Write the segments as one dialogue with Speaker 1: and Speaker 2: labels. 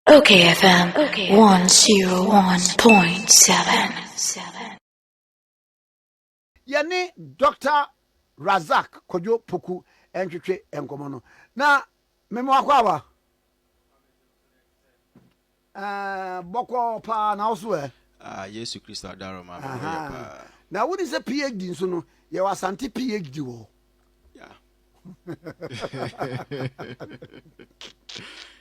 Speaker 1: OKFM 101.7.
Speaker 2: Yani Dr. Razak Kojo Opoku entwetwe enkomo no. Na memo akwa boko pa na oso
Speaker 3: Yesu Kristo adaro ma pa.
Speaker 2: Na wodi se PhD nso no ye wasante PhD wo.
Speaker 3: Yeah.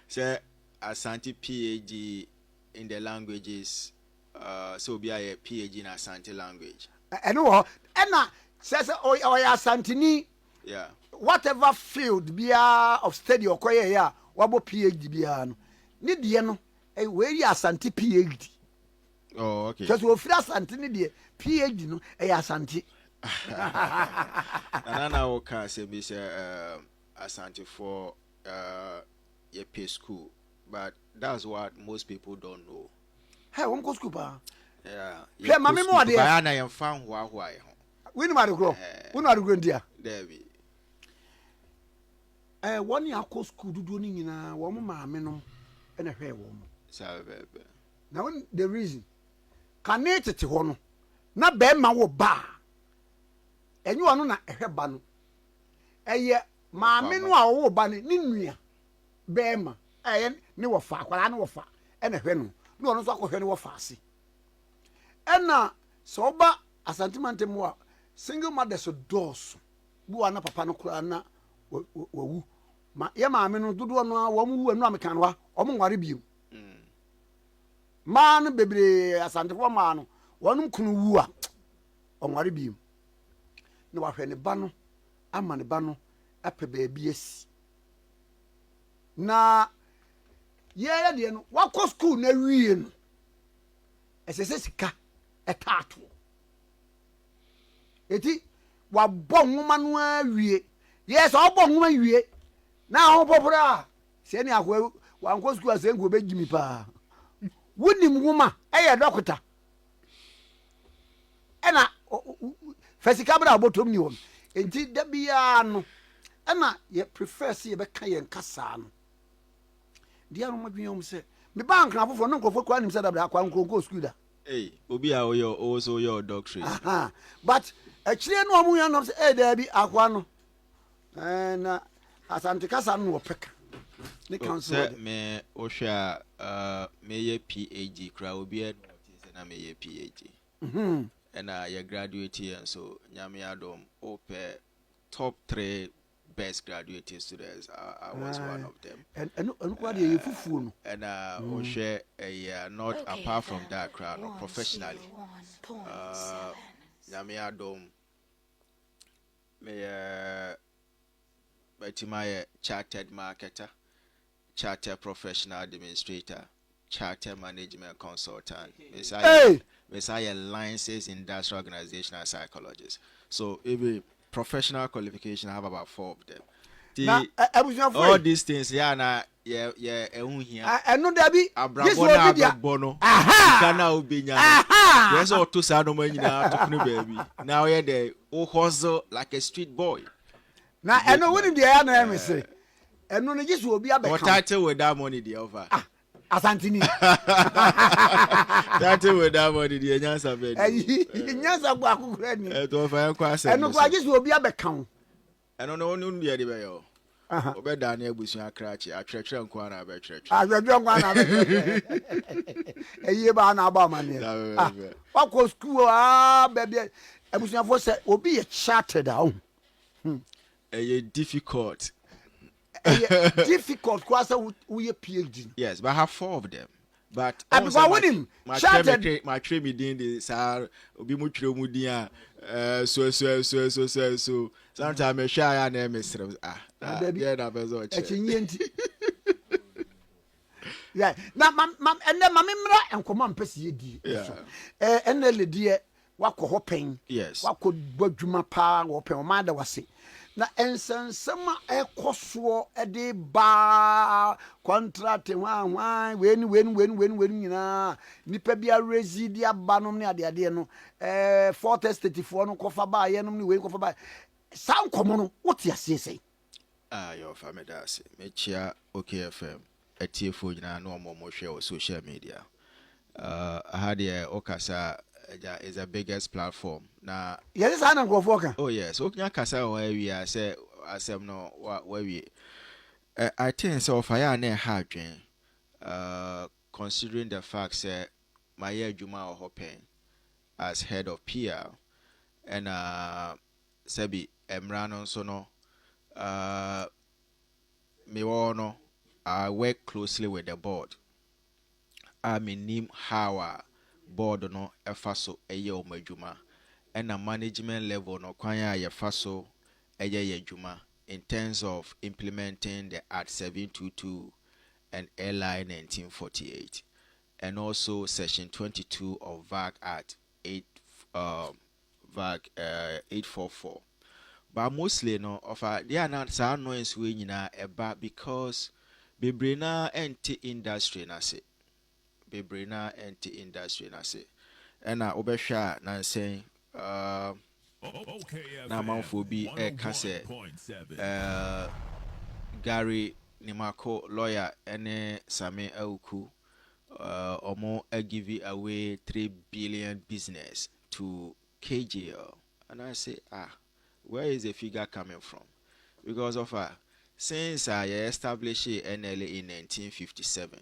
Speaker 3: So Asante PhD in the languages so be a PhD in Asante language.
Speaker 2: Eno na says o ya Asantini.
Speaker 3: Yeah.
Speaker 2: Whatever field bia of study okoye ya wabo PhD bia no. Ni de no we ya Asante PhD.
Speaker 3: Oh, okay.
Speaker 2: Just we free Asante ni de PhD no ya Asante.
Speaker 3: Nana woka say be say Asante for your pay school, but that's what most people don't know.
Speaker 2: Hey, won go school pa.
Speaker 3: Yeah.
Speaker 2: Yeah, mama mo ade.
Speaker 3: Ba na yem fan ho ho aye ho.
Speaker 2: We ni ma de gro. We no ade gro ndia.
Speaker 3: There be.
Speaker 2: Won ya ko school dudu ni nyina wo mo maame no na hwe wo mo.
Speaker 3: Sabebe.
Speaker 2: Now the reason can it tete ho no na be ma wo ba. Enyu ono na ehwe ba no. Eye maame no a wo ba ni nua be ma. Ne wo fa akwara ne wo fa na hwe no. No ono so akohwe ne wo fa ase. Ena so ba asantimante mo a single mother so doors bu ana papa no kura na wawu ma ye maame no dodo no a wo mu wu anu amekan wa o mo nware biem ma no bebre asantifo ma no wonum kunu wu a o nware biem ne wa hwe ne ba no ama ne ba no ape ba bi asi na ye de no wa ko school na wie no esese sika etato eti wa bo nwoma no awie yes o bo nwoma wie na ho popora se ni akwa wa nko school ase nko be gimi pa wonim nwoma eye dokota ena fasika bra botom ni won enti da bia no ena ye prefer se ye be ka ye nkasa no dia no madwen se me bank na fofo no nkofo kwa nim se da bra akwa nko school da.
Speaker 3: Hey, obi a oyo also your doctorate.
Speaker 2: But actually no amu yan say there be akwa no. Na Asante kasa no opeka. Ni council
Speaker 3: me ohwa me ye PhD kra obi e na me ye PhD. And you graduate here so nyame adom ope top 3 best graduate students. I was one of them.
Speaker 2: And what you fufu no.
Speaker 3: And share not apart from that crowd professionally. Nyame adom me my chartered marketer, chartered professional administrator, chartered management consultant. Messiah license industrial organizational psychologist. So every professional qualification I have about 4 of them. All these things, yeah, na yeah, here.
Speaker 2: I know there be
Speaker 3: bono. Kana ubinya. Yes, or to sano money now to baby. Now yeah, they hustle like a street boy.
Speaker 2: Now I know when the air say. And no just will be a
Speaker 3: what title with that money the over.
Speaker 2: Asantini.
Speaker 3: Title with that money the answer bed.
Speaker 2: Nyansa gba akukura ni.
Speaker 3: To fa kwase.
Speaker 2: And no just will be a becount.
Speaker 3: I don't know no be the yo. Obeda na ebusu akrachi atwetwe nko na be twetwe.
Speaker 2: Atwetwe nko na be twetwe. Eye ba na ba mane. Wa school baby ebusu afo say obi ye chartered a.
Speaker 3: Difficult.
Speaker 2: Difficult kwasa we PhD.
Speaker 3: Yes, but I have 4 of them. But
Speaker 2: also
Speaker 3: my train me din the sir obi mu twere mu din a so sometimes me hwa ya na me sere yeah na bezo che
Speaker 2: yeah na mam enne mam mra enkoma mpese yedi NLA die wakọ ho pen
Speaker 3: yes
Speaker 2: wakọ badwuma pa wo pen o ma da wase na ensansama ekoso ede ba contract hwan weni nyina nipa bia residi abanom ne ade no 434 no kofa ba ye no ne weni kofa ba san komo no wote ase sei
Speaker 3: your family das me chia okayfm atiefo nyinaa na ɔmo share on social media. I had Okasa is the biggest platform. Now,
Speaker 2: yes, I don't go for.
Speaker 3: oh yes, Oknya Kasa where we are say asem no where we. I think so. If I am hard, considering the fact that my year Juma Hopen as head of PR and Sebi Emrano Sono, me no, I work closely with the board. I mean how board no ɛfa so ɛyɛ ɔmo adwuma ɛna management level no kwan a yɛfa so ɛyɛ yɛ adwuma in terms of implementing the Act 722 and LI 1948 and also section 22 of VAC Act 844. But mostly no of they are not saa noise we nyinaa ɛba because bebree na ɛnte industry na se bebree na ɛnte industry na se ɛna wobɛhwɛ a nansɛn na amanfoɔ bi ɛka sɛ Gary Nimako lawyer ɛne Same Awuku ɔmo give away 3 billion business to KGL, and I say where is the figure coming from? Because of since I established NLA in 1957,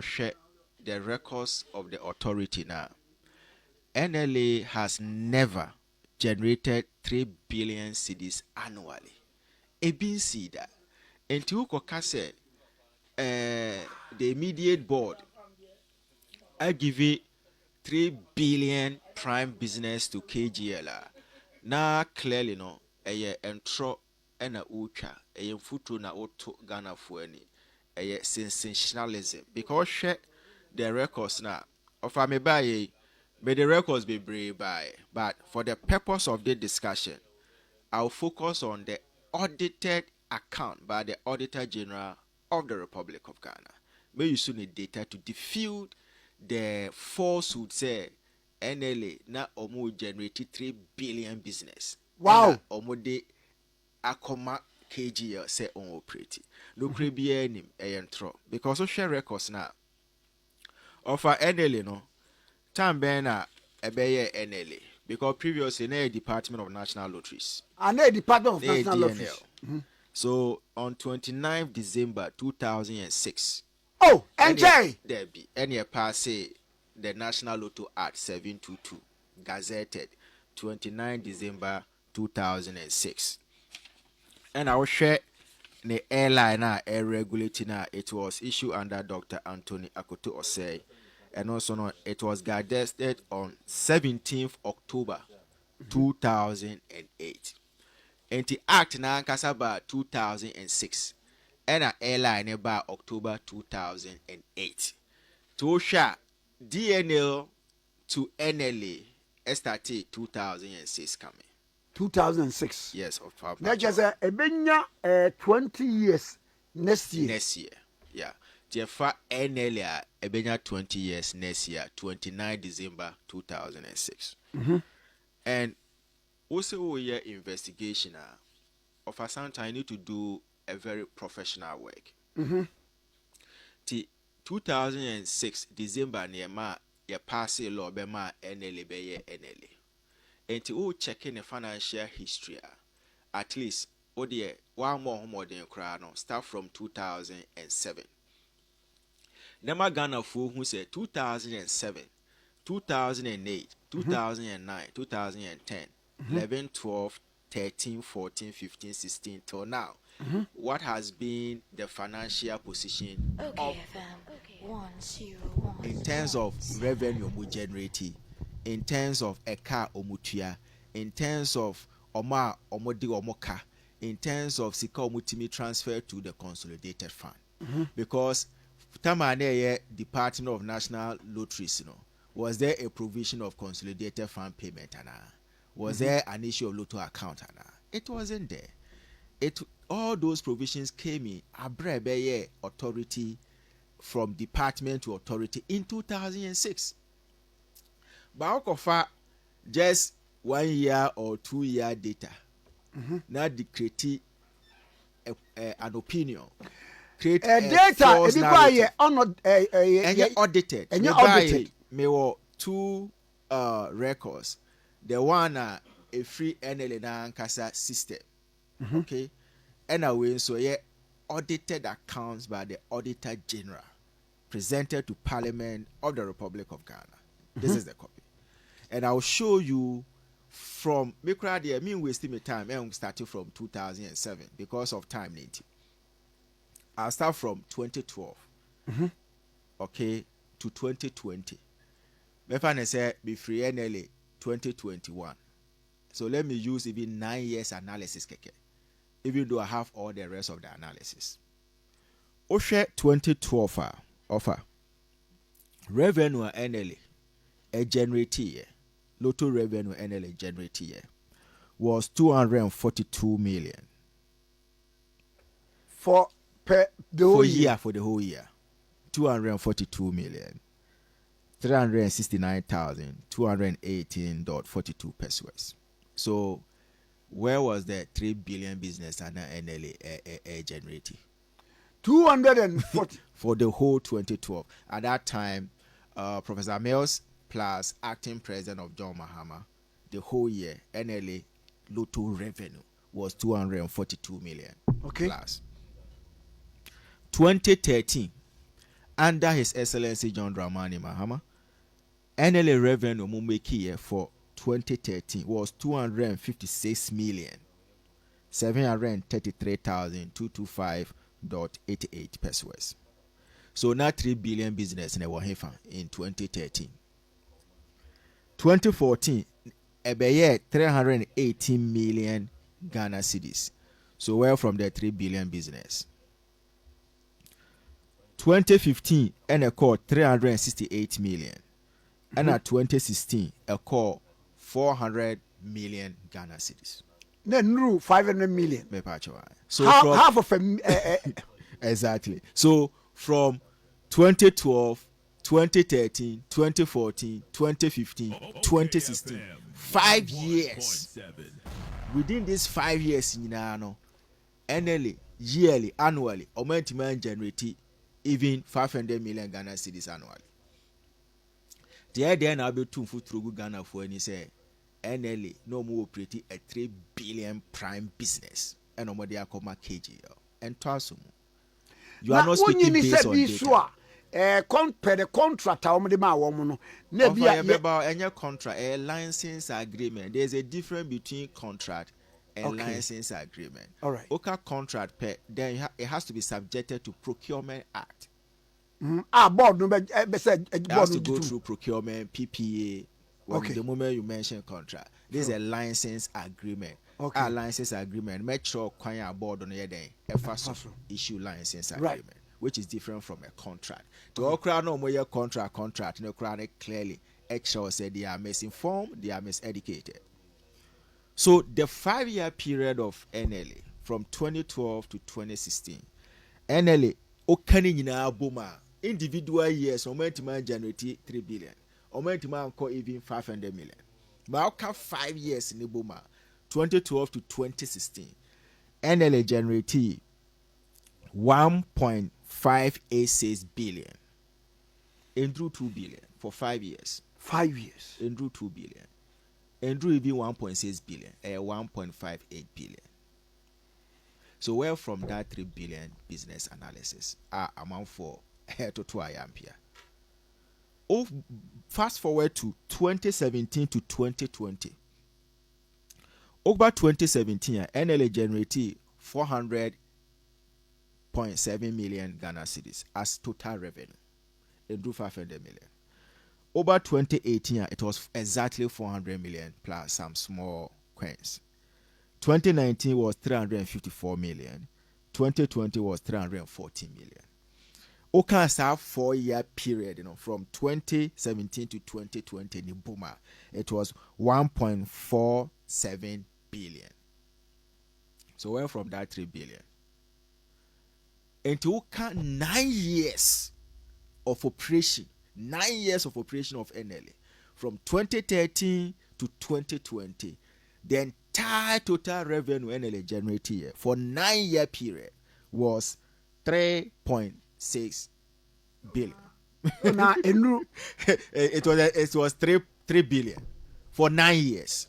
Speaker 3: share the records of the authority now. NLA has never generated 3 billion cedis annually. Ebin see that. Until Kokase, the immediate board, I give it 3 billion prime business to KGL. Now clearly no, entro ena ucha, futu na oto Ghana fueni, sensationalism because share the records now. Of me buy, may the records be brave by, but for the purpose of the discussion, I'll focus on the audited account by the Auditor General of the Republic of Ghana. May you soon need data to defute the falsehood say NLA na omo generated 3 billion business.
Speaker 2: Wow.
Speaker 3: Omo de akoma KGL say on operate. No create nim entro because we share records now. Of NLA no time bena ebeye NLA because previously na Department of National Lotteries. And
Speaker 2: Department of National Lotteries.
Speaker 3: So on 29th December 2006.
Speaker 2: Oh, NJ!
Speaker 3: There be any pass the National Lotto Act 722 gazetted 29 December 2006. And I will share the airline air regulating it was issued under Dr. Anthony Akoto Osei. And also no, it was gazetted on 17th October 2008. And the act na kasaba 2006 and a airline about October 2008 to share DNL to NLA started 2006 coming
Speaker 2: 2006
Speaker 3: yes of
Speaker 2: that just a benya 20 years next year
Speaker 3: yeah Jefa NLA a benya 20 years next year 29 December 2006 and also your investigation of a sometime you need to do a very professional work. T 2006 December near ma ya pass a law be ma NLA be ye NLA. And to checking the financial history at least one more than crown start from 2007. Nema Ghana fool who said 2007, 2008, 2009, 2010. 11, 12, 13, 14, 15, 16 till now. What has been the financial position of in terms of revenue we generated, in terms of a car omutua, in terms of oma omodi omoka, in terms of sika omutimi transfer to the consolidated fund. Because Tamane Department of National Lotteries, was there a provision of consolidated fund payment? Was there an issue of lotto account? It wasn't there. All those provisions came in abrebe authority from department to authority in 2006. But just 1 year or 2 year data. Now decrete an opinion. create
Speaker 2: data
Speaker 3: false narrative.
Speaker 2: Audited.
Speaker 3: Audited. Me were two records. The one a free NLA na ankasa system. Okay. And away so audited accounts by the Auditor General presented to Parliament of the Republic of Ghana. This is the copy. And I'll show you from I mean wasting my time and starting from 2007 because of time need. I'll start from 2012. Okay, to 2020. Me say be free NLA 2021. So let me use even 9 years analysis keke. Even though I have all the rest of the analysis. Oshe 2012 offer revenue NLA a generate year. Lotto revenue NLA generate year was 242 million
Speaker 2: for the whole year.
Speaker 3: For the whole year. 242 million 369,218.42 pesos. So where was the 3 billion business and NLA generating?
Speaker 2: 240
Speaker 3: for the whole 2012. At that time, Professor Mills plus acting president of John Mahama, the whole year NLA Lotto revenue was 242 million.
Speaker 2: Okay.
Speaker 3: Plus 2013, under His Excellency John Dramani Mahama, NLA revenue Mumeki for 2013 was 256 million 733,225.88 pesos. So now 3 billion business in Wahefa in 2013. 2014, ebeye 318 million Ghana cedis. So where from the 3 billion business. 2015, and a call 368 million. And at 2016, a call 400 million Ghana cedis.
Speaker 2: Then 500 million.
Speaker 3: So
Speaker 2: half of a
Speaker 3: exactly. So from 2012, 2013, 2014, 2015, 2016, 5 years. Within these 5 years, NLA yearly, annually, augment generate even 500 million Ghana cedis annually. The idea now be 2 foot through Ghana for any say NLA no more operate a 3 billion prime business and no more they are called KGL and Twasum. You are not speaking based on data.
Speaker 2: Per the contract,
Speaker 3: any contract, a license agreement. There's a difference between contract and license agreement.
Speaker 2: All right.
Speaker 3: Okay, contract, then it has to be subjected to Procurement Act.
Speaker 2: Board no
Speaker 3: it has to go through procurement, PPA. The moment you mention contract, this is a license agreement. A license agreement. Make sure Kwanya board on your day issue license agreement, which is different from a contract. The okra no more contract. No crowd clearly actually said they are misinformed, they are miseducated. So the 5-year period of NLA from 2012 to 2016, NLA okani nyina boma individual years omentima generate 3 billion. Omentima call even 500 million. But okay 5 years in boma 2012 to 2016, NLA generate 1.586 billion. And drew 2 billion for 5 years.
Speaker 2: 5 years.
Speaker 3: And drew 2 billion. And drew even 1.6 billion. 1.58 billion. So where from that 3 billion business analysis amount for to Ampia. Oh, fast forward to 2017 to 2020. Over 2017, NLA generated 400.7 million Ghana cedis as total revenue. It drew 500 million. Over 2018, it was exactly 400 million plus some small coins. 2019 was 354 million. 2020 was 340 million. Okay, a 4-year period, from 2017 to 2020 in Buma, it was 1.47 billion. So where from that 3 billion? Into 9 years of operation, 9 years of operation of NLA, from 2013 to 2020, the entire total revenue NLA generated for 9-year period was 3.6 billion. It was 3 billion for 9 years.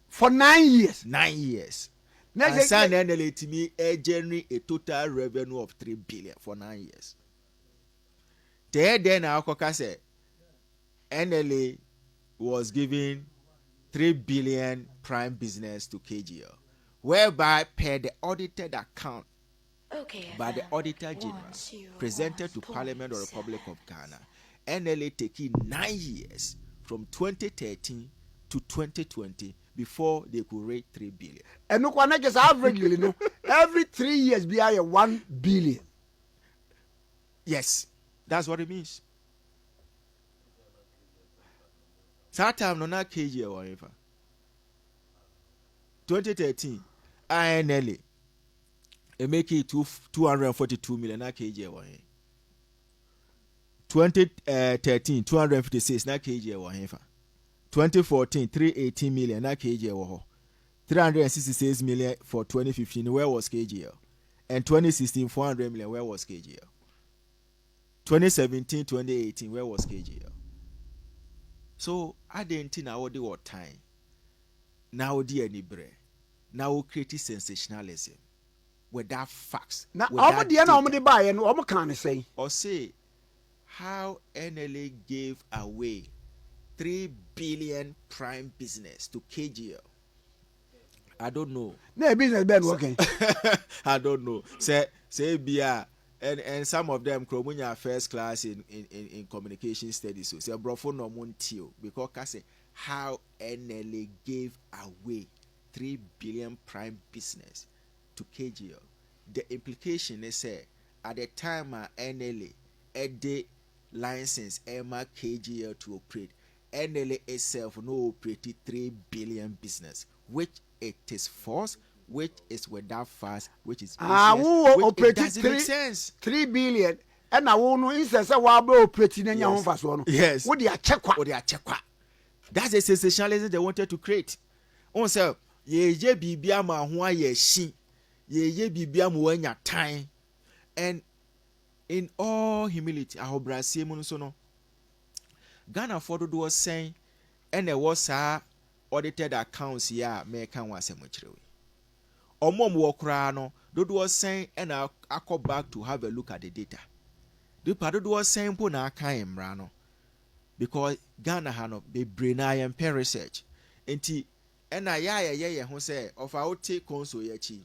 Speaker 2: For 9 years.
Speaker 3: 9 years. And San NLA to me generate a total revenue of 3 billion for 9 years. Then our say NLA was giving 3 billion prime business to KGL, whereby per the audited account by the Auditor General presented to Parliament of the Republic of Ghana, NLA taking 9 years from 2013 to 2020 before they could rate 3 billion.
Speaker 2: And look, one just averagely, no, every 3 years be 1 billion.
Speaker 3: Yes, that's what it means. That time, no, not KGL or whatever. 2013, INLA. It make it 242 million na KGL wa hen. 2013 256 na KGL wa hen fa. 2014 318 million na KGL wa ho. 366 million for 2015 where was KGL? And 2016 400 million where was KGL? 2017 2018 where was KGL? So I didn't think I would do what time. Now di any bre. Now create sensationalism. Without facts. Now, how
Speaker 2: many buy and what can I say?
Speaker 3: Or say how NLA gave away 3 billion prime business to KGL. I don't know.
Speaker 2: No business been working.
Speaker 3: I don't know. Say BR and some of them Kromunya first class in communication studies. So say brofo no montio because I say how NLA gave away 3 billion prime business to KGL. The implication is at the time NLA a license Emma KGL to operate, NLA itself no operated 3 billion business, which it is false, which is without fast, which is
Speaker 2: operated
Speaker 3: doesn't make sense.
Speaker 2: 3 billion and I won't know instance wa be operating in your fast one.
Speaker 3: Yes.
Speaker 2: What they check.
Speaker 3: That's the sensationalism they wanted to create. On say ye bibia ma ho aye shi. Ye bibia mo anya time. And in all humility, I hope so no. Ghana for do saying and there was audited accounts here make kan wase mo kirewe. Omom wo kra no do was saying and I go back to have a look at the data. Do pado do was saying po na kan mra no. Because Ghana ha no be brain and pen research. Enti ena ya ho say of our take console ye chi.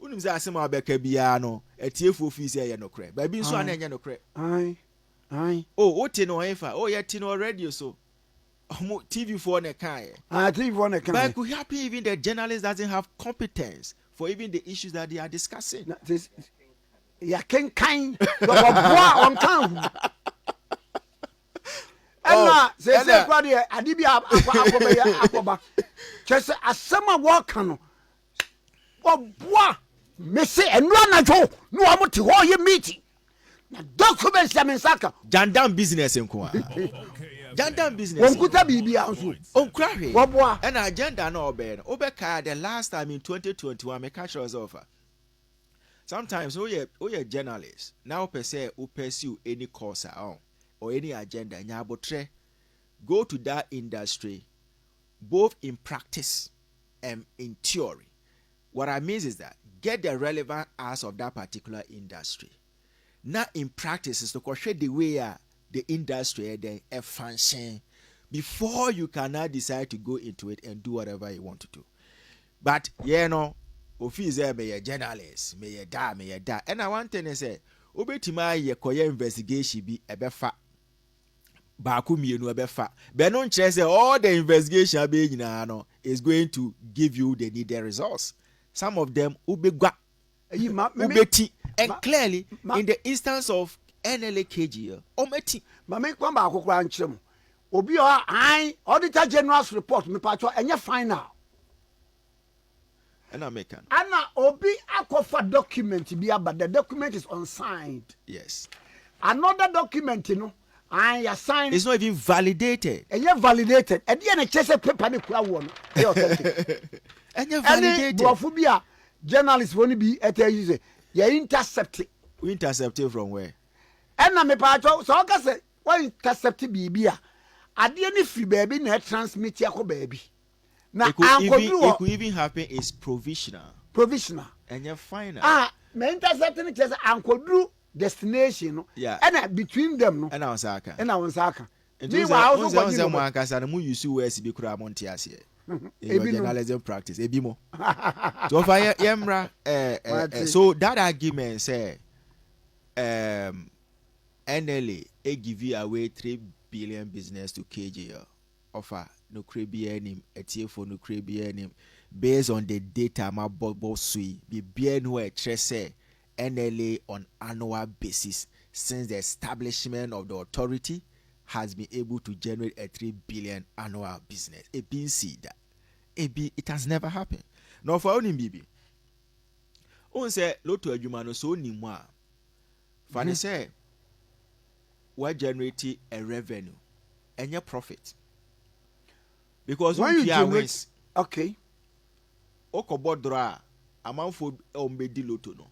Speaker 3: Unim say asema abeka bia no etiefo fi say ye no kre. Ba bi nso ana nya no kre.
Speaker 2: Aye.
Speaker 3: Oh, what no efa. Oh, ye ti no radio so. TV4 ne kan.
Speaker 2: TV4 ne kan.
Speaker 3: But it could happen even the journalist doesn't have competence for even the issues that they are discussing.
Speaker 2: This ya ken kan on kan. Ena se kwa de adibia akoba. Chese asema wo kan no. Boa me se enu anajo no amote ho ye meeting. Na documents ya mensaka.
Speaker 3: Jandam business enko. Jandam business.
Speaker 2: Wonkuta bibia nso.
Speaker 3: Onkra hwe.
Speaker 2: Boa.
Speaker 3: And agenda no obe. Obeka the last time in 2021 me catch us offer. Sometimes we journalists now per se who pursue any course or any agenda nyabotre go to that industry both in practice and in theory. What I mean is that get the relevant aspects of that particular industry. Not in practice is to control the way the industry they function before you cannot decide to go into it and do whatever you want to do. But officer may a journalist, may a da. And I want to say, obetima ye koye investigation be a befa. Baku mienu ebefa. Benon say all the investigation be is going to give you the needed results. Some of them ubegwa, ubeti, and clearly in the instance of NLA-KGL, ometi.
Speaker 2: Mame kwa ba akokwa nchirem. Obi Auditor General's report me patcho enye final.
Speaker 3: And American.
Speaker 2: Anna obi akofa document bi but the document is unsigned.
Speaker 3: Yes.
Speaker 2: Another document I signed.
Speaker 3: It's not even validated.
Speaker 2: And you validated. And then a chase paper ni kwa one.
Speaker 3: And you validated.
Speaker 2: Any journalists won't be at a user. You intercept it.
Speaker 3: We intercepted from where?
Speaker 2: And I'm a part of so I say, why intercept BB? I didn't free baby, net transmit your baby. Now,
Speaker 3: it could even happen is provisional. And you're final.
Speaker 2: Me intercepting it as Uncle Drew destination.
Speaker 3: Yeah.
Speaker 2: And between them, no.
Speaker 3: And I was Aka.
Speaker 2: Meanwhile,
Speaker 3: journalism practice. Ebimo. So for Yemra, so that argument say, NLA give you away 3 billion business to KGL. Offer no crebianim, etiefo no crebianim, based on the data my bobo sui be bien who say NLA on annual basis since the establishment of the authority has been able to generate a 3 billion annual business. It being see that. It has never happened. Now for only bibi. On say loto adwuma no so ni mu a. Fani say we generate a revenue and your profit. Because when you generate,
Speaker 2: okay.
Speaker 3: Okobo dra amanfo ombedi loto no.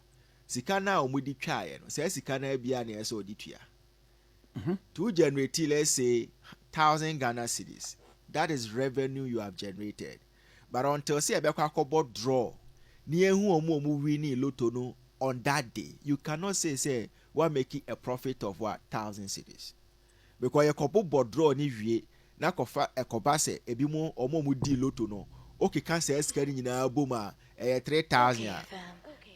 Speaker 3: Sika na omudi twa ye no. Say sika na bia na eso odi tua. To generate, let's say 1,000 Ghana cedis. That is revenue you have generated. But until say akobo draw, ni ehu omu wini loto no on that day, you cannot say we are making a profit of what 1,000 cedis. Because you kobo draw ni wie na kofa ekoba se ebi mo omu di loto no. Okay, can say skari nyina boma 3,000.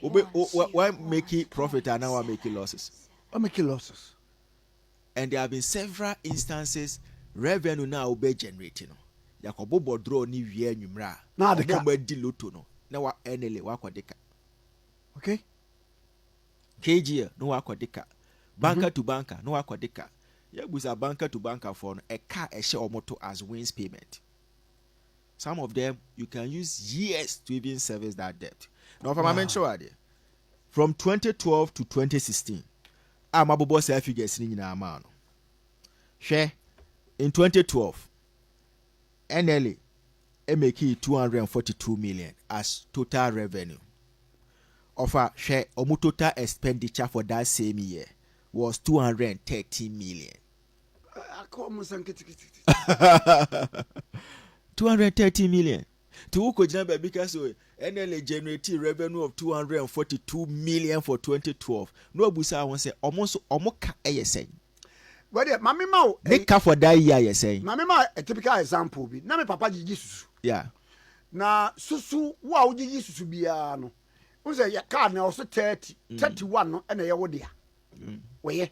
Speaker 3: Why making profit and now we making losses?
Speaker 2: I'm making losses.
Speaker 3: And there have been several instances revenue now be generating. Yakobo bodro ni wie nwumra.
Speaker 2: Na de ka
Speaker 3: di loto no. Na wa NLA wa kwadeka.
Speaker 2: Okay.
Speaker 3: KGL no wa kwadeka. Banker to banker no wa kwadeka. Yabusa banker to banker for no a car a share omoto as wins payment. Some of them you can use years to even service that debt. Now for my mention from 2012 to 2016. Amabobo say figures ni nyina ama no. Hwe in 2012 NLA make 242 million as total revenue. Offer share omu total expenditure for that same year was 230 million. 230 million. To uko jina because NLA generated revenue of 242 million for 2012. No abusa won say almost omoka saying.
Speaker 2: But mami ma
Speaker 3: they ka for that year you saying.
Speaker 2: Mami ma a typical example bi. Na me papa gigi susu.
Speaker 3: Yeah.
Speaker 2: Na susu wa wo gigi susu bia no. Won say ya car na also 31 no na ye wo dia. Oye.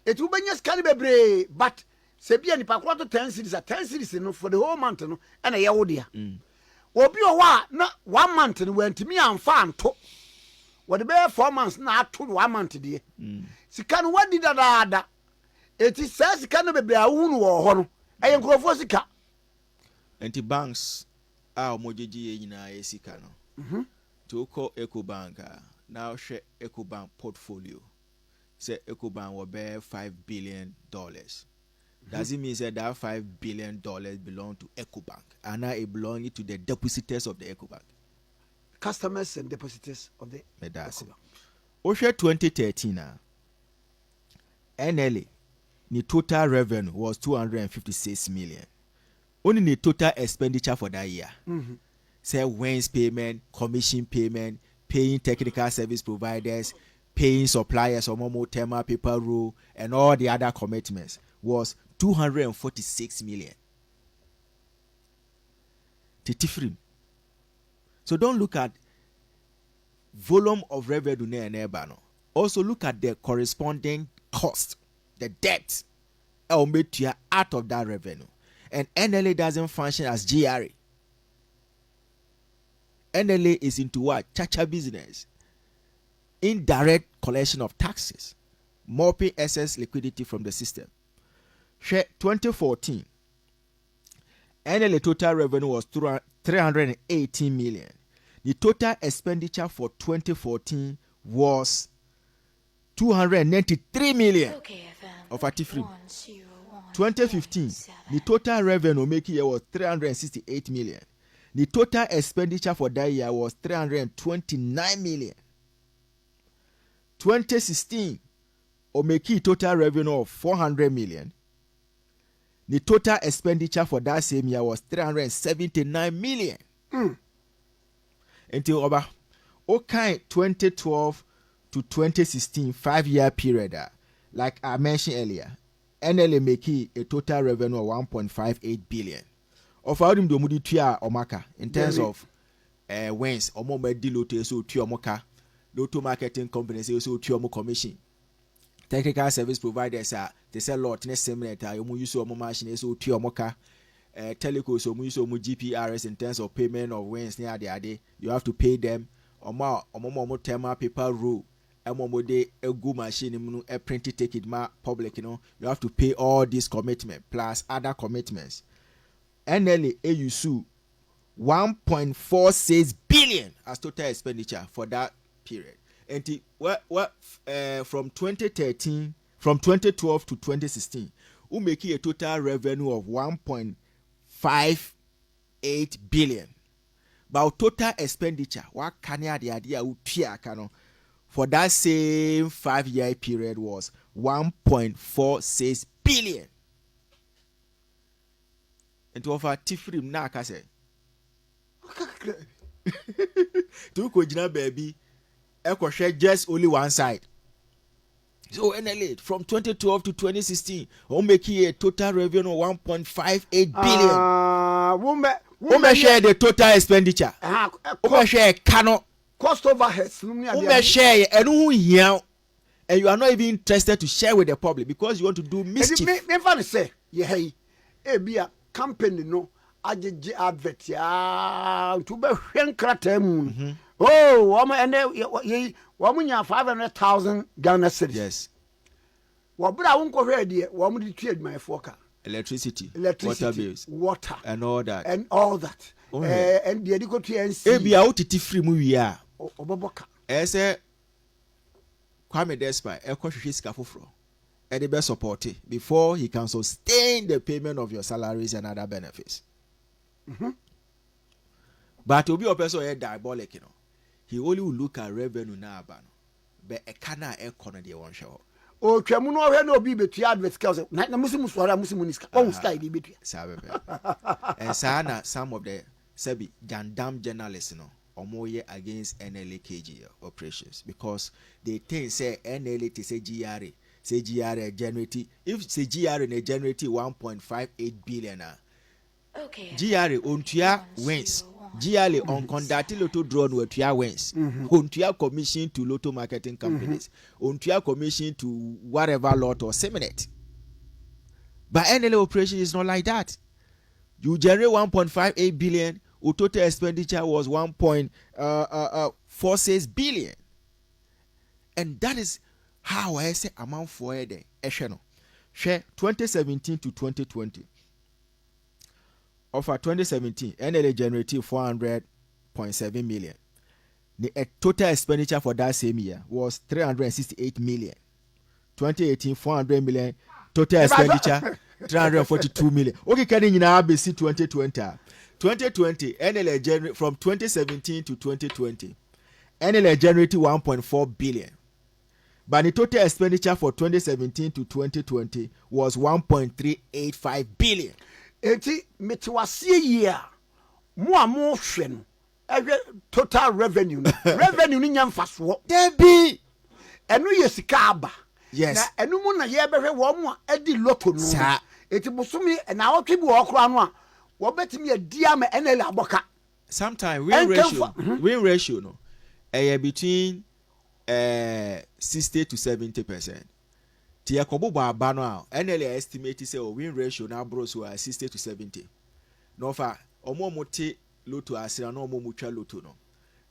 Speaker 2: Etu benya scan bebre but se bia ni pa to 10 series no for the whole month no na ye wo dia. Obi o wa na 1 month no wantimi amfa anto. Wo de be 4 months na ato 1 month de. Sika no wadi dada. Eti say sika no bebre ahunu wo ho no. Eye nkrofo sika.
Speaker 3: Enti banks omojeji ye nyina ye sika no. To call EcoBank now share EcoBank portfolio. Say EcoBank will bear $5 billion. Does it mean that $5 billion belong to EcoBank and now it belongs to the depositors of the EcoBank?
Speaker 2: Customers and depositors of the EcoBank.
Speaker 3: Osha 2013 NLA the total revenue was 256 million. Only the total expenditure for that year. Say wins payment, commission payment, paying technical service providers, paying suppliers or more thermal paper roll and all the other commitments was 246 million. So don't look at volume of revenue near. Also look at the corresponding cost, the debt out of that revenue. And NLA doesn't function as GRA. NLA is into what? Chacha business. Indirect collection of taxes. Mopping excess liquidity from the system. 2014. NLA total revenue was 318 million. The total expenditure for 2014 was 293 million. Of Atifrim. 2015. The total revenue making year was 368 million. The total expenditure for that year was 329 million.
Speaker 4: 2016 o make total revenue of 400 million. The total expenditure for that same year was 379 million. Until over okay 2012 to 2016 5-year period, like I mentioned earlier, NLA make a total revenue of 1.58 billion. Of our do mudi tua omaka in terms of wins omo medi loto so tua omoka, loto marketing companies so tua omo commission. Technical service providers they sell lot ne similar you use omo machine so tua omoka. Telecos so use omo GPRS in terms of payment of wins near the ade, you have to pay them omo tema paper rule. Emomode egu machine munu a printed ticket ma public, you have to pay all these commitments plus other commitments. NLA AUSU 1.46 billion as total expenditure for that period. And from 2012 to 2016, we make a total revenue of 1.58 billion. But total expenditure, what can you the idea for that same 5-year period was 1.46 billion. And to offer Tifrim na kase. To kojina baby, eko share just only one side. So NLA from 2012 to 2016, we make a total revenue of 1.58 billion. Women share the total expenditure. Women share cannot
Speaker 2: cost overheads.
Speaker 4: Women share and who here, and you are not even interested to share with the public because you want to do mischief.
Speaker 2: Me fan say, yeah, be a company no, ajeje advert ya to be hwenkrata mu. Oh, woman nya 500,000 Ghana cedis.
Speaker 4: Yes.
Speaker 2: Wabra wonko hwe de, woman di tue adwuma foka.
Speaker 4: Electricity,
Speaker 2: water
Speaker 4: bills,
Speaker 2: water,
Speaker 4: and all that.
Speaker 2: And the edico TNC.
Speaker 4: Ebi a utiti free mu wi a.
Speaker 2: Oboboka.
Speaker 4: Ese Kwame Despai hwehwe sika foforo. E dey be support before he can sustain the payment of your salaries and other benefits. But obi opeso e diabolic, he only will look at revenue na aba no. But e kana e kono de won hwe.
Speaker 2: O twemu no hwe na obi betua advert cause na musimu swara musimu niska. On sky di betua.
Speaker 4: Sabe. And sana some of the sabi jandam journalists omoye against NLA-KGL operations because they think say NLA to say GRA. Say GRA generate if say GRA na generate 1.58 billion.
Speaker 1: Okay.
Speaker 4: GRA ontua wins. GRA on conduct lotto draw no tua wins. Ontua commission to lotto marketing companies. Ontua commission to whatever lot or similar. But NLA operation is not like that. You generate 1.58 billion. Your total expenditure was 1.46 billion. And that is how I say amount for the Esheno. Share 2017 to 2020. Of our 2017, NLA generated 400.7 million. The total expenditure for that same year was 368 million. 2018, 400 million. Total expenditure 342 million. Okay, can you now be 2020? 2020, NLA generate from 2017 to 2020. NLA generated 1.4 billion. But the total expenditure for 2017 to 2020 was 1.385 billion.
Speaker 2: Eti metiwase year mo amo hwe no total revenue revenue ni nyamfaso
Speaker 4: Debi
Speaker 2: enu ye sika aba.
Speaker 4: Yes.
Speaker 2: Na enu mu na ye behwe wo mo adi loto no. Eti busumi na wotwe bi wo kro no a wo betimi adi ama NL aboka.
Speaker 4: Sometimes win ratio no between 60 to 70%. Tia kobo aba no a NLA estimate say win ratio na bro so 60 to 70. No fa omo te loto asira no omo mutwa loto no.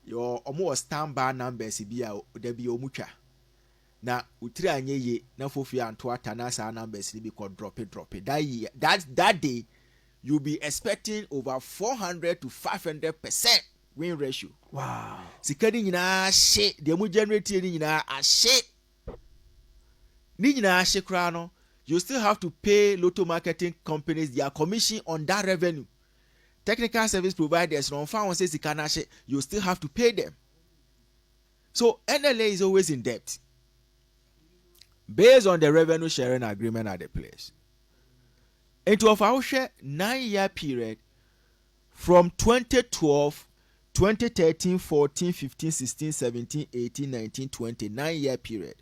Speaker 4: Yo omo standby numbers bi a da bi omutwa. Na utiri anyeye na fofi anto atana sa numbers ni bi ko drop it. That day you'll be expecting over 400 to 500% win ratio.
Speaker 2: Wow.
Speaker 4: Sikadi nyina hye de mu generate ni nyina ahye. Ni nyina ahye kra no, you still have to pay lotto marketing companies their commission on that revenue. Technical service providers no found say sikana hye, you still have to pay them. So NLA is always in debt. based on the revenue sharing agreement at the place. Into of our share 9-year period from 2012, 2013, 14, 15, 16, 17, 18, 19, 20, 9-year period.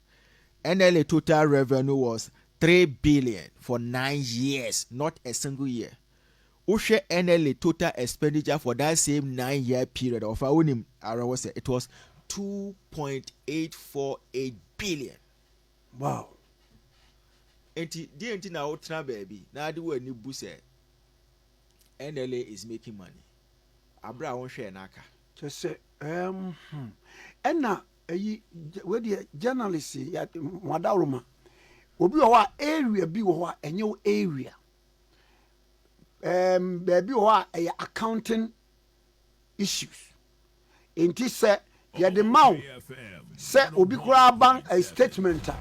Speaker 4: NLA total revenue was 3 billion for 9 years, not a single year. Ushe NLA total expenditure for that same 9-year period of our it was 2.848 billion.
Speaker 2: Wow.
Speaker 4: Enti na otra baby. Na adi we ni buse. NLA is making money. Abra won share naka.
Speaker 2: Just say enna we the journalist ya Mwadawroma. Obi o wa area bi wo ho enye area. Baby wo a accounting issues. Enti se ya the maw se obi kura bank a statement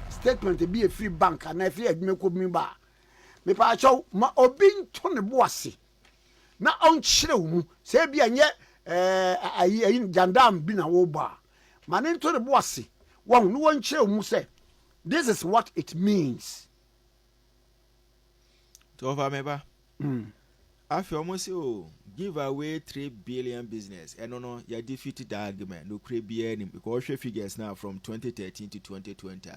Speaker 2: be a free bank and a free adwuma ko mi ba me pa chaw ma obi nto ne boase na on kyerɛ mu se bia nye ayi jandam bi na wo ba ma ne nto ne boase won no won kyerɛ mu se this is what it means
Speaker 4: to over meba afi almost give away 3 billion business and no you defeated the argument no create any because your figures now from 2013 to 2020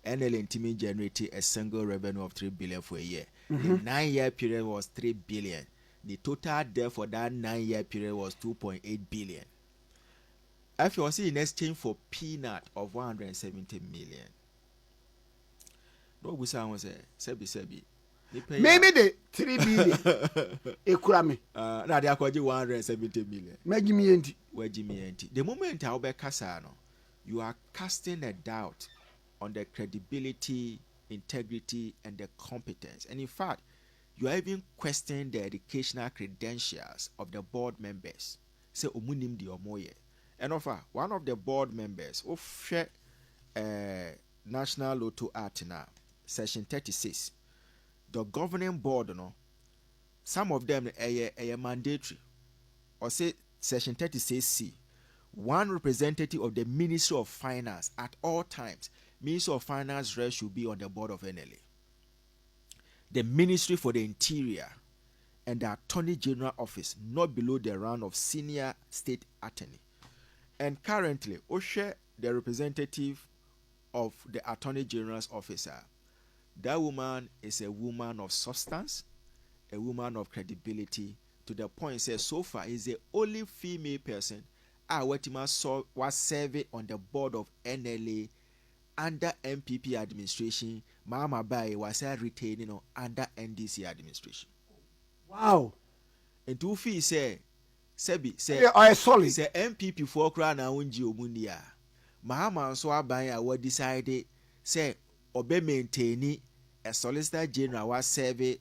Speaker 4: NLA team generated a single revenue of 3 billion for a year. The 9-year period was 3 billion. The total debt for that 9-year period was 2.8 billion. If you see in exchange for peanut of 170 million. No, we say sebi.
Speaker 2: Maybe the 3 billion. Ekurame.
Speaker 4: Now they are calling 170 million. The moment I be kasano, you are casting a doubt on the credibility, integrity, and the competence. And in fact, you are even questioning the educational credentials of the board members. Say omunim di omoye. And offer one of the board members of National Lotto Act now, Section 36. The governing board, some of them are mandatory. Or say Section 36C, one representative of the Ministry of Finance at all times. Ministry of Finance rest should be on the board of NLA. The Ministry for the Interior and the Attorney General Office not below the rank of Senior State Attorney. And currently, Oshe, the representative of the Attorney General's officer, that woman is a woman of substance, a woman of credibility, to the point says so far is the only female person was serving on the board of NLA under MPP administration. Mama Bai was retaining under NDC administration.
Speaker 2: Wow.
Speaker 4: And two fees say
Speaker 2: solid.
Speaker 4: Say MPP for crown and unji omunia. Mahama so abaya were decided say obe maintain a Solicitor General was serving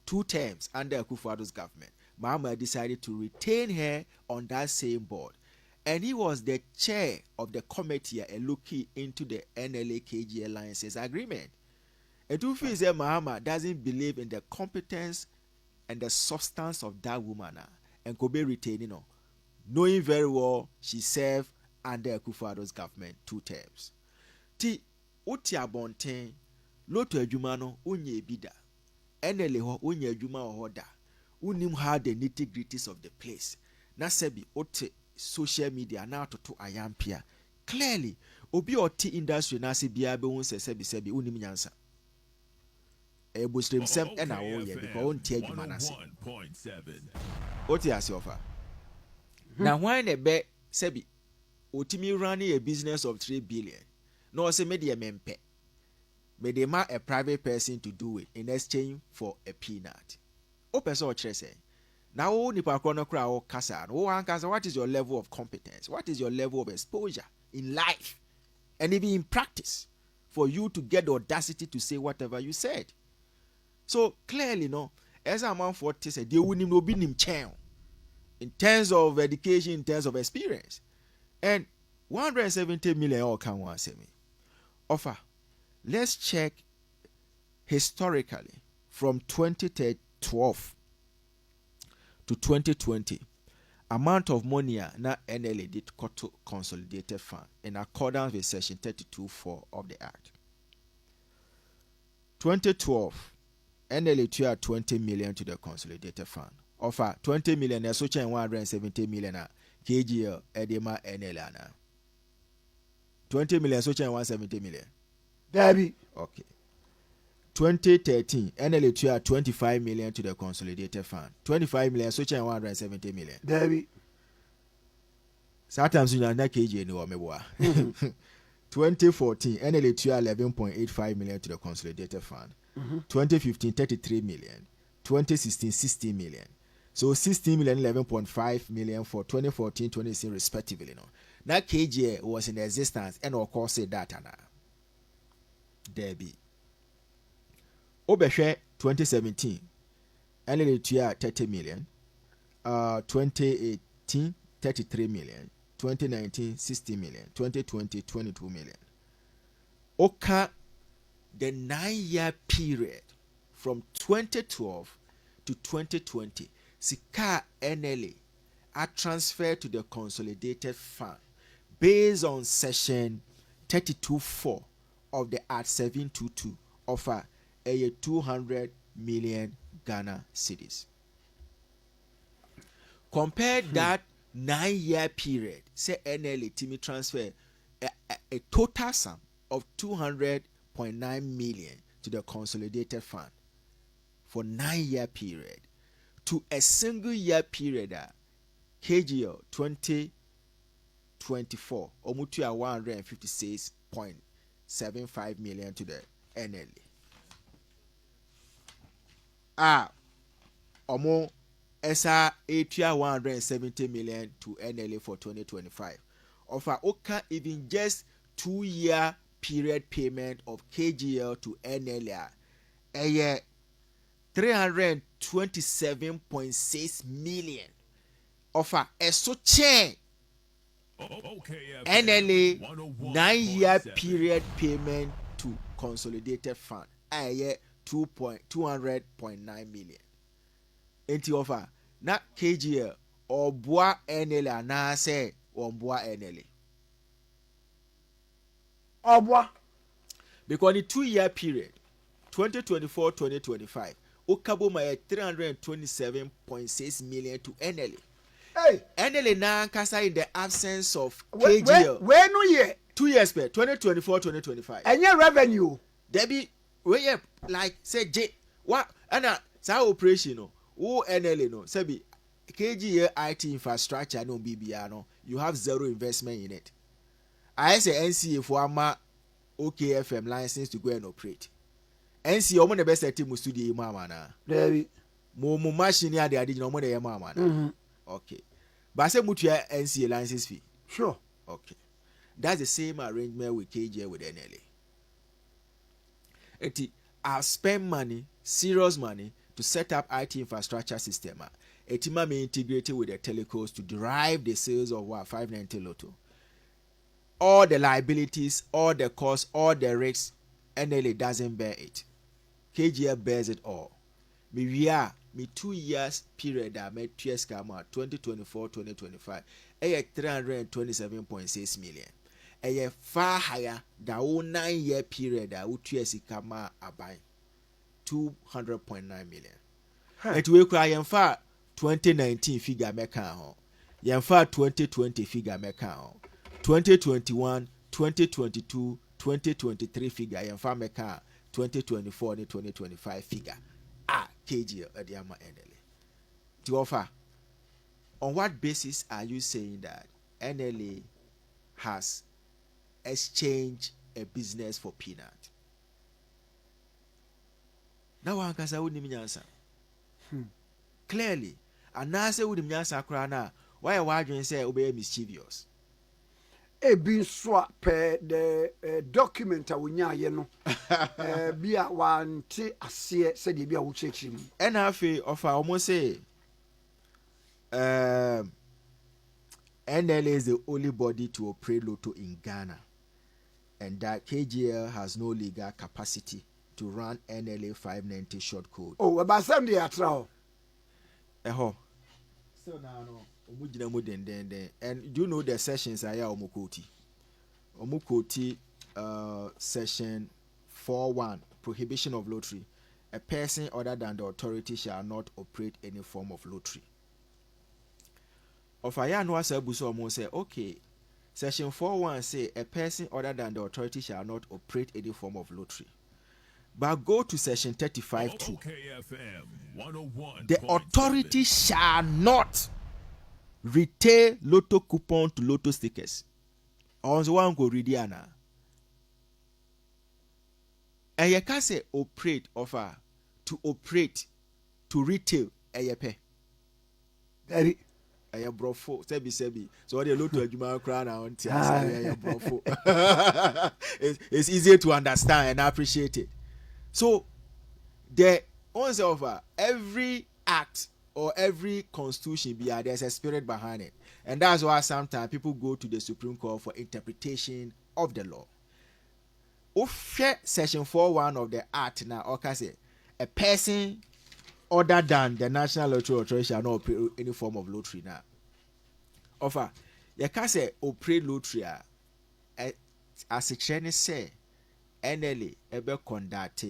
Speaker 4: 2 terms under Akufo-Addo's government. Mahama decided to retain her on that same board. And he was the chair of the committee looking into the NLA-KGL alliances agreement. And two fees that Mahama doesn't believe in the competence and the substance of that woman and could be retaining her, knowing very well she served under Akufo-Addo's government 2 terms. Ti utia bonten loto adwuma no onye bida NLA ho onye adwuma ho da unim how the nitty-gritties of the place na sebi ote social media na atoto ayampia clearly obi oti industry na se bia be won sebi unim nyansa ebusrem sem e na wo ye because on tie adwuma na se oti ase ofa na why na be sebi otimi running a business of 3 billion no say me de mempe me de ma a private person to do it in exchange for a peanut o person o kire say now nipa krono kra o kasa no ankasa what is your level of competence, what is your level of exposure in life and even in practice for you to get the audacity to say whatever you said. So clearly no as a man for say they wouldn't no be nim chen in terms of education, in terms of experience. And 170 million all can one say me offer. Let's check historically from 2012 to 2020 amount of money na NLA did cut to consolidated fund in accordance with section 32(4) of the act. 2012, NLA to 20 million to the consolidated fund. Offer 20 million, so 170 million KGL edema NLA na. 20 million, so 170 million.
Speaker 2: Debbie.
Speaker 4: Okay. 2013, NLA to 25 million to the consolidated fund. 25 million, so 170 million.
Speaker 2: Debbie.
Speaker 4: Sometimes you are not KGL no meboa. 2014, NLA to 11.85 million to the consolidated fund. 2015, 33 million. 2016, 16 million. So 16 million, 11.5 million for 2014, 2016 respectively. No, that KGA was in existence and of course say that na. Debbie. Obeshe 2017, NLA to 30 million. 2018, 33 million. 2019, 60 million. 2020, 22 million. Oka, the 9-year period from 2012 to 2020, Sika NLA are transferred to the consolidated fund based on section 32.4 of the Act 722 offer a 200 million Ghana cedis. Compare that 9-year period, say NLA Timmy transfer a total sum of 200.9 million to the consolidated fund for 9-year period to a single year period KGL 2024 omutu 156.75 million to the NLA. Omo Esa Atia 170 million to NLA for 2025. Offer Oka even just 2-year period payment of KGL to NLA. A year 327.6 million. Offer a so chain NLA 9-year period payment to consolidated fund. A year 200.9 million. Enti offer na KGL or boa NLA na say or boa NLA.
Speaker 2: Obwa.
Speaker 4: Because the 2-year period 2024-2025 Okabo my 327.6 million to NLA.
Speaker 2: Hey,
Speaker 4: NLA na kasa in the absence of KGL.
Speaker 2: Where no year?
Speaker 4: 2 years per 2024-2025.
Speaker 2: And your revenue.
Speaker 4: Debbie, where like say J what ana sa operation no. Who NLA no sabi KGL IT infrastructure no BBR no you have zero investment in it. I say NCA for ama okayfm license to go and operate. NCA omo the best team studio mama na.
Speaker 2: Debbie.
Speaker 4: Mo machine ya de no mo de mama na. Okay. But say mutu NCA license fee.
Speaker 2: Sure.
Speaker 4: Okay. That's the same arrangement with KGL with NLA. I spend money, serious money to set up IT infrastructure system. Etima may integrate with the telecos to derive the sales of 590 Lotto. All the liabilities, all the costs, all the risks, NLA doesn't bear it. KGL bears it all. Me 2 years period that made 2 years come out 2024-2025. 327.6 million. Far higher than 9-year period that 2 years come out about 200.9 million. And we cry far 2019 figure meka ho. Yemfa 2020 figure meka ho. 2021, 2022, 2023 figure yemfa meka 2024 and 2025 figure. KG Adiama NLA. To offer, on what basis are you saying that NLA has exchanged a business for peanut? Now one can say answer. Clearly, and now say with the answer crana, why are you say obey mischievous?
Speaker 2: A bin swap the document awunya ye no bia wante ase said bia wo chechi mu
Speaker 4: NFA offer almost say NLA is the only body to operate Lotto in Ghana, and that KGL has no legal capacity to run NLA 590 short code.
Speaker 2: Oh, about some day atra.
Speaker 4: So now no. And do you know the sessions are omukoti? Omukoti section 4.1 prohibition of lottery. A person other than the authority shall not operate any form of lottery. Of I know as a say, okay, section 4.1 say a person other than the authority shall not operate any form of lottery. But go to section 35.2.
Speaker 5: okayfm 101.7.
Speaker 4: The authority shall not retail lotto coupon to lotto stickers. On the one go read here now. And you can say operate offer to operate to retail a yepe.
Speaker 2: Very.
Speaker 4: A brofo sebi. So what you look to a Juma crown on brofo. It's easier to understand and appreciate it. So the answer of every act or every constitution there's a spirit behind it. And that's why sometimes people go to the Supreme Court for interpretation of the law. Section 4.1 of the act now, okay, say a person other than the National Lottery Authority shall not operate any form of lottery now. Offer, you can say operate lottery as a trainer say NLA ebe conduct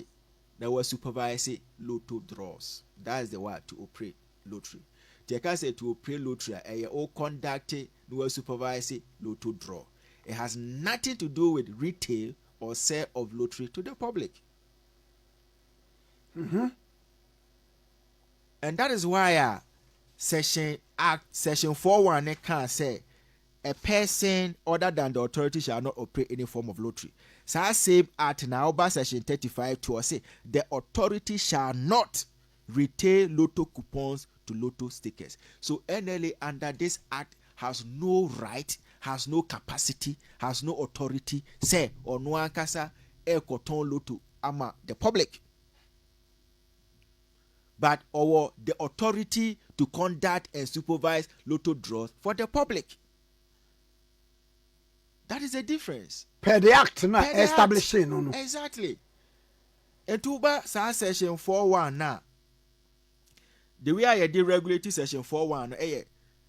Speaker 4: now was supervise lotto draws. That's the word to operate lottery. You can say to operate lottery conduct no was supervise lotto draw. It has nothing to do with retail or sale of lottery to the public.
Speaker 2: Mm-hmm.
Speaker 4: And that is why section 4.1 can say a person other than the authority shall not operate any form of lottery. So I same act now by section 35.2 say the authority shall not retail lotto coupons to lotto stickers. So NLA under this act has no right, has no capacity, has no authority, say or no ankasa ekoton lotto ama the public. But or the authority to conduct and supervise lotto draws for the public. That is the difference.
Speaker 2: Per the act na
Speaker 4: Per the
Speaker 2: establishing
Speaker 4: act.
Speaker 2: no.
Speaker 4: Exactly. And to ba section 4.1 now. The way I did regulatory section 4.1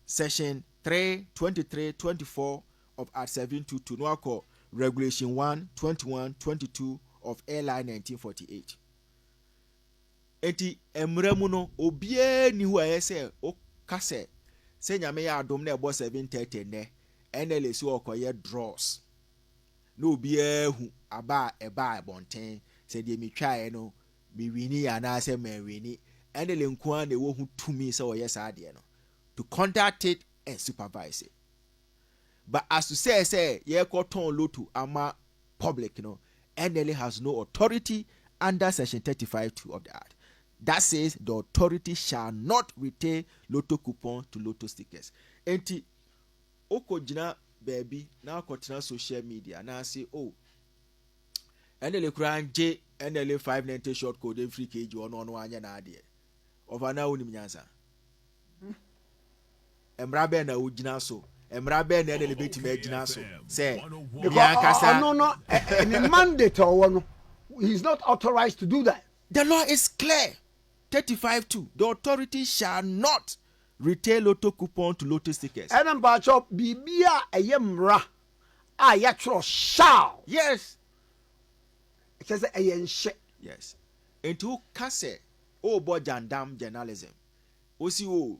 Speaker 4: section 3, 23, 24 of Act 722 no call regulation 1, 21, 22 of airline 1948. Enti emremu no obie ni hu ayese o kase se nyame ya adom na ebo 730 ne NLA so okoye draws no obie hu aba bonten se de metwae no mi wini ana se ma wini NLA nko na wo hu tumi se oye sa de no to conduct it and supervise it. But as to say ye koton lotto ama public no, NLA has no authority under section 35.2 of the act. That says the authority shall not retain lotto coupon to lotto stickers. Enti oko jina baby na kotina social media na say oh NLA kranje NLA 590 short code every kg ono anya na ade. Over na unim nyansa. Emra be na ujina so. Emra be na NLA beti me jina so. Say
Speaker 2: no any mandate or no. He's not authorized to do that.
Speaker 4: The law is clear. 35.2. The authority shall not retail lotto coupon to lotto stickers.
Speaker 2: And I'm about to be a yemra. Actual shall.
Speaker 4: Yes.
Speaker 2: It says a yen shit.
Speaker 4: Yes. Into kase o bo jandam journalism. Osi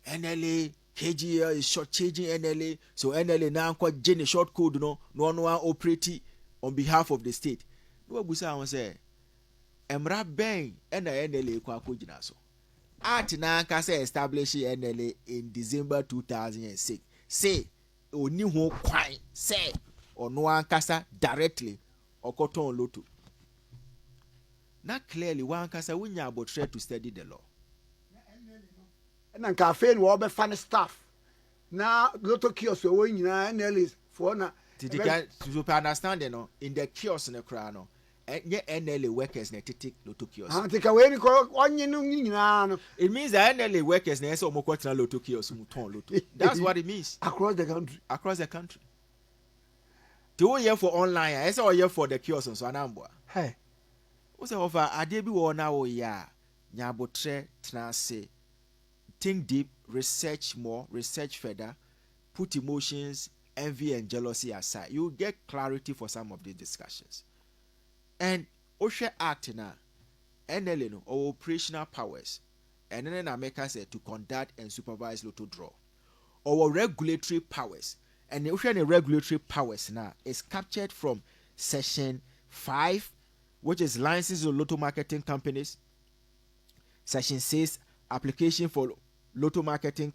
Speaker 4: NLA KGL is shortchanging NLA. So NLA now quite Jenny short code no one operate on behalf of the state. No busa won say Emra Ben and NLA kwa kujina so. Art na kase establish NLA in December 2006. Say oni ho kwan say ono ankasa directly okoton lotto. Now clearly one kasa wunya abotre to study the law.
Speaker 2: And then cafe and wabe fan staff. Now lotto kiosk we nyina NLA for na
Speaker 4: to understand no in the kiosk na kra no. NLA workers na titik lotto kiosk. It means that NLA workers na so mokwatina lotto kiosk muton lotto. That's what it means.
Speaker 2: Across the country.
Speaker 4: Across the country. To here for online, I say here for the kiosk so anambwa.
Speaker 2: Hey.
Speaker 4: What's over adebi wo na wo ya nyabotre transe. Think deep, research more, research further, put emotions, envy and jealousy aside. You get clarity for some of these discussions. And OSHA Act na NLA no or operational powers, and then America said to conduct and supervise lotto draw, or regulatory powers, and the OSHA regulatory powers now is captured from Section 5, which is licenses of lotto marketing companies. Section 6, application for lotto marketing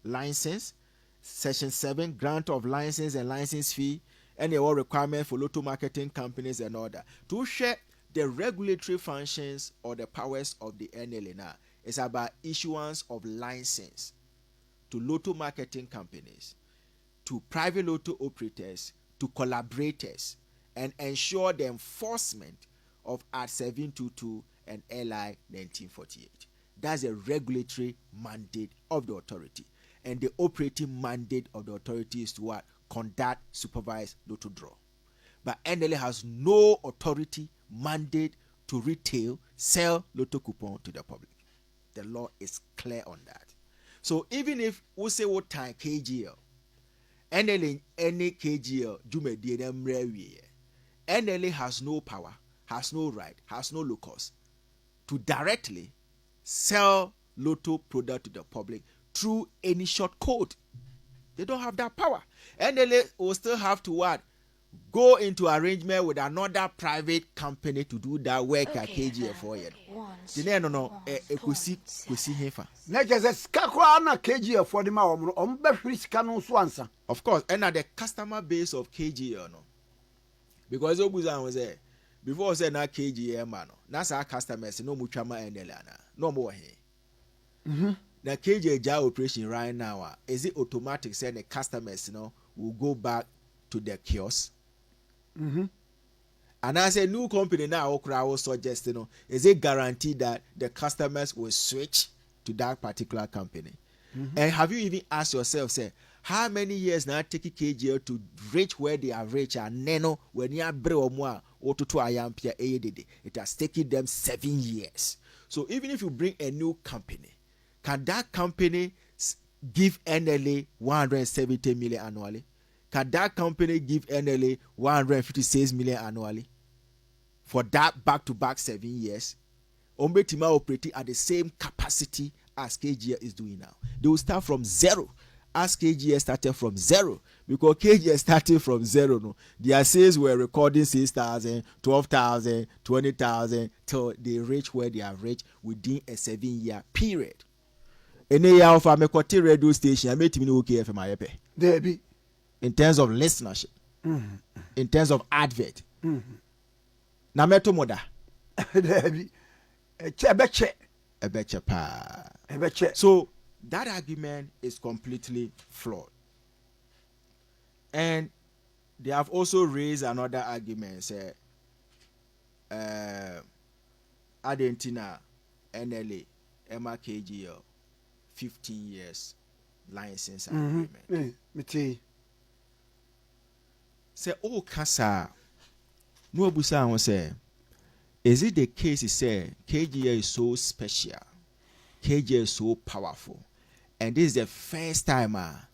Speaker 4: license. Section 7, grant of license and license fee, and the all requirement for lotto marketing companies and order. To share the regulatory functions or the powers of the NLA now is about issuance of license to lotto marketing companies, to private lotto operators, to collaborators, and ensure the enforcement of Act 722 and LI 1948. That's a regulatory mandate of the authority. And the operating mandate of the authority is to what? Conduct, supervise lotto draw. But NLA has no authority, mandate to retail, sell lotto coupon to the public. The law is clear on that. So even if we say what time KGL, NLA any KGL, NLA has no power, has no right, has no locus to directly sell lotto product to the public through any short code. They don't have that power. NLA will still have to what? Go into arrangement with another private company to do that work at KGL for you.
Speaker 2: KGL for the
Speaker 4: of course, and at the customer base of KGL, no, because Obuzan was there before I said na KGL man, that's our customers, no muchama NLA, no more here. The KGL operation right now, is it automatic? Say the customers, will go back to their kiosk. And as a new company now, I will suggest, is it guaranteed that the customers will switch to that particular company? And have you even asked yourself, say, how many years now take KGL to reach where they are rich and neno when you are more or to ayampia it has taken them 7 years. So even if you bring a new company, can that company give NLA 170 million annually? Can that company give NLA 156 million annually for that back-to-back 7 years? Ombetima operating at the same capacity as KGL is doing now. They will start from zero, as KGL started from zero. Because KGL started from zero, no, their sales were recording 6,000, 12,000, 20,000 till they reach where they are reached within a 7-year period. Any year of a radio station, I made me okayfm.
Speaker 2: There be.
Speaker 4: In terms of listenership, in terms of advert. Na meto moda.
Speaker 2: There be. Ebeche
Speaker 4: pa.
Speaker 2: Ebeche.
Speaker 4: So that argument is completely flawed. And they have also raised another argument, say, Argentina, NLA, KGL, 15 years license agreement. Say, oh, Kasa, no Busan say, is it the case? He said, KGL is so special, KGL is so powerful, and this is the first time a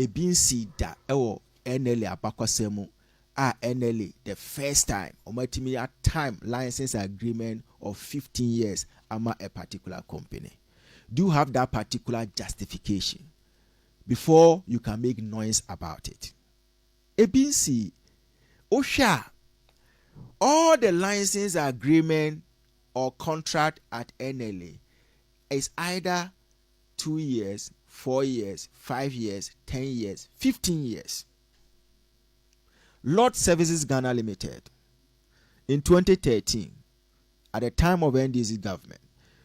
Speaker 4: being see that NLA abakwasemu NLA the first time omatimi time license agreement of 15 years ama a particular company. Do you have that particular justification before you can make noise about it? ABC OSHA, all the license agreement or contract at NLA is either 2 years, 4 years, 5 years, 10 years, 15 years. Lot Services Ghana Limited, in 2013, at the time of NDC government,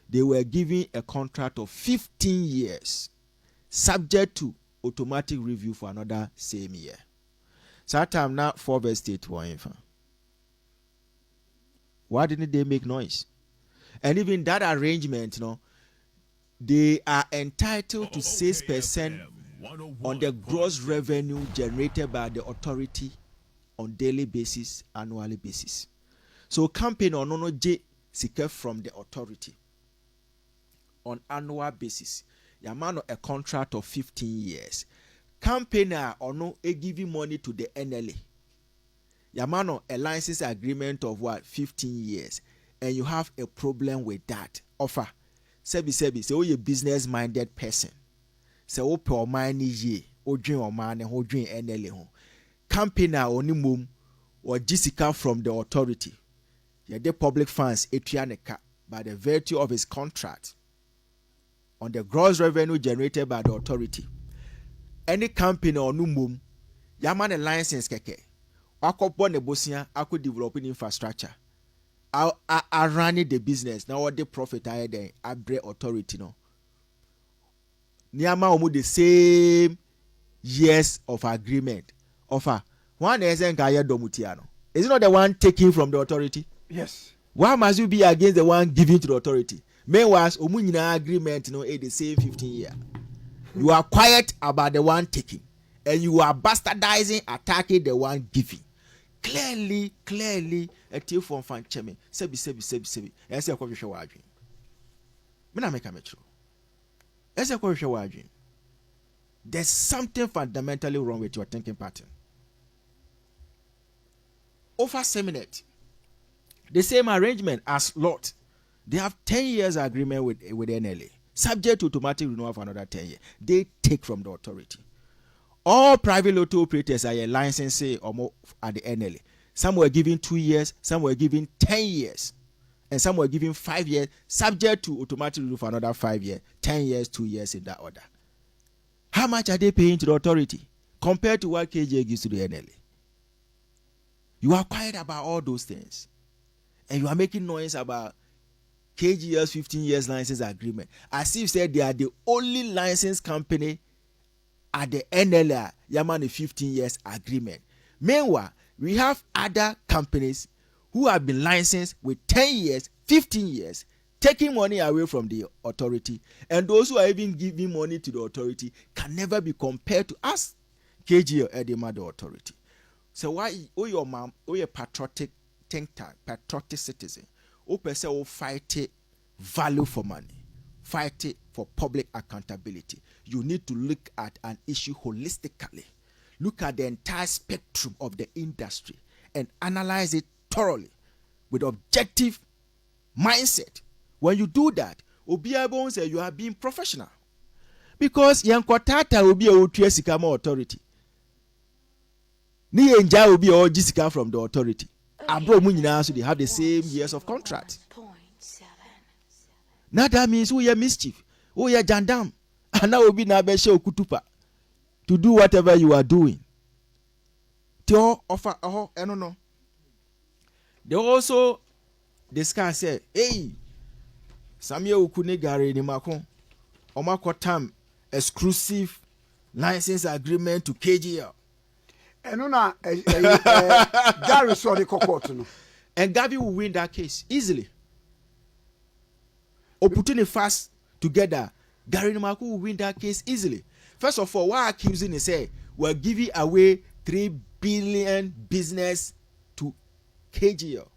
Speaker 4: they were given a contract of 15 years, subject to automatic review for another same year. So that time now, 4 verse state one. Why didn't they make noise? And even that arrangement, they are entitled to 6% on the gross revenue generated by the authority on daily basis, annually basis. So campaign on no J seeker from the authority on annual basis. Yamano a contract of 15 years. Campaigner or no giving money to the NLA. Yamano, a license agreement of what 15 years, and you have a problem with that offer. Sebi, say oh, you business minded person. Say oh, per money ye, or dream or man, and who dream NLA. Campaigner or mum or Jessica from the authority. Yeah, the public funds etrianeka by the virtue of his contract on the gross revenue generated by the authority. Any company or mum, yaman a license keke. Ako born a bosia, ako developing infrastructure. I running the business now. What the profit I then I break authority no. Niyama omu the same years of agreement. Offer one isn't Gaya Domutiano. Is it not the one taking from the authority?
Speaker 2: Yes.
Speaker 4: Why must you be against the one giving to the authority? Meanwhile, omunyina agreement no the same 15 year. You are quiet about the one taking, and you are bastardizing, attacking the one giving. Clearly, a team from fan chemi. Sebi. And say a question wajin. Me na make a metro. As a question wajin. There's something fundamentally wrong with your thinking pattern. Over Seminate, the same arrangement as Lot. They have 10 years agreement with NLA, subject to automatic renewal for another 10 years. They take from the authority. All private lotto operators are licensed or more at the NLA. Some were given 2 years, some were given 10 years, and some were given 5 years, subject to automatic renewal for another 5 years, 10 years, 2 years in that order. How much are they paying to the authority compared to what KGL gives to the NLA? You are quiet about all those things, and you are making noise about KGL's 15 years license agreement, as if said they are the only license company at the NLA Yamani 15 years agreement. Meanwhile, we have other companies who have been licensed with 10 years, 15 years, taking money away from the authority, and those who are even giving money to the authority can never be compared to us, KGL at the mother authority. So why your mom, your patriotic think tank, patriotic citizen, who person will fight it, value for money, fight it for public accountability. You need to look at an issue holistically. Look at the entire spectrum of the industry and analyze it thoroughly with objective mindset. When you do that, Obiabon say you are being professional. Because Yankotata will be a Sikama authority. Ni enja will be all Jessica from the authority. Abro Munina, so they have the same years of contract. Now that means we are mischief. We are jandam. And now will be Nabeshe Okutupa to do whatever you are doing. Teo offer I don't know. They also discuss say, hey, Samuel Ukune Gary ni Makon Omakotam exclusive license agreement to KGL.
Speaker 2: And no, Gary saw the cocoa.
Speaker 4: And Gabi will win that case easily. Or putting it fast together, Gary Namaku will win that case easily. First of all, what accusing is say we're giving away 3 billion business to KGL.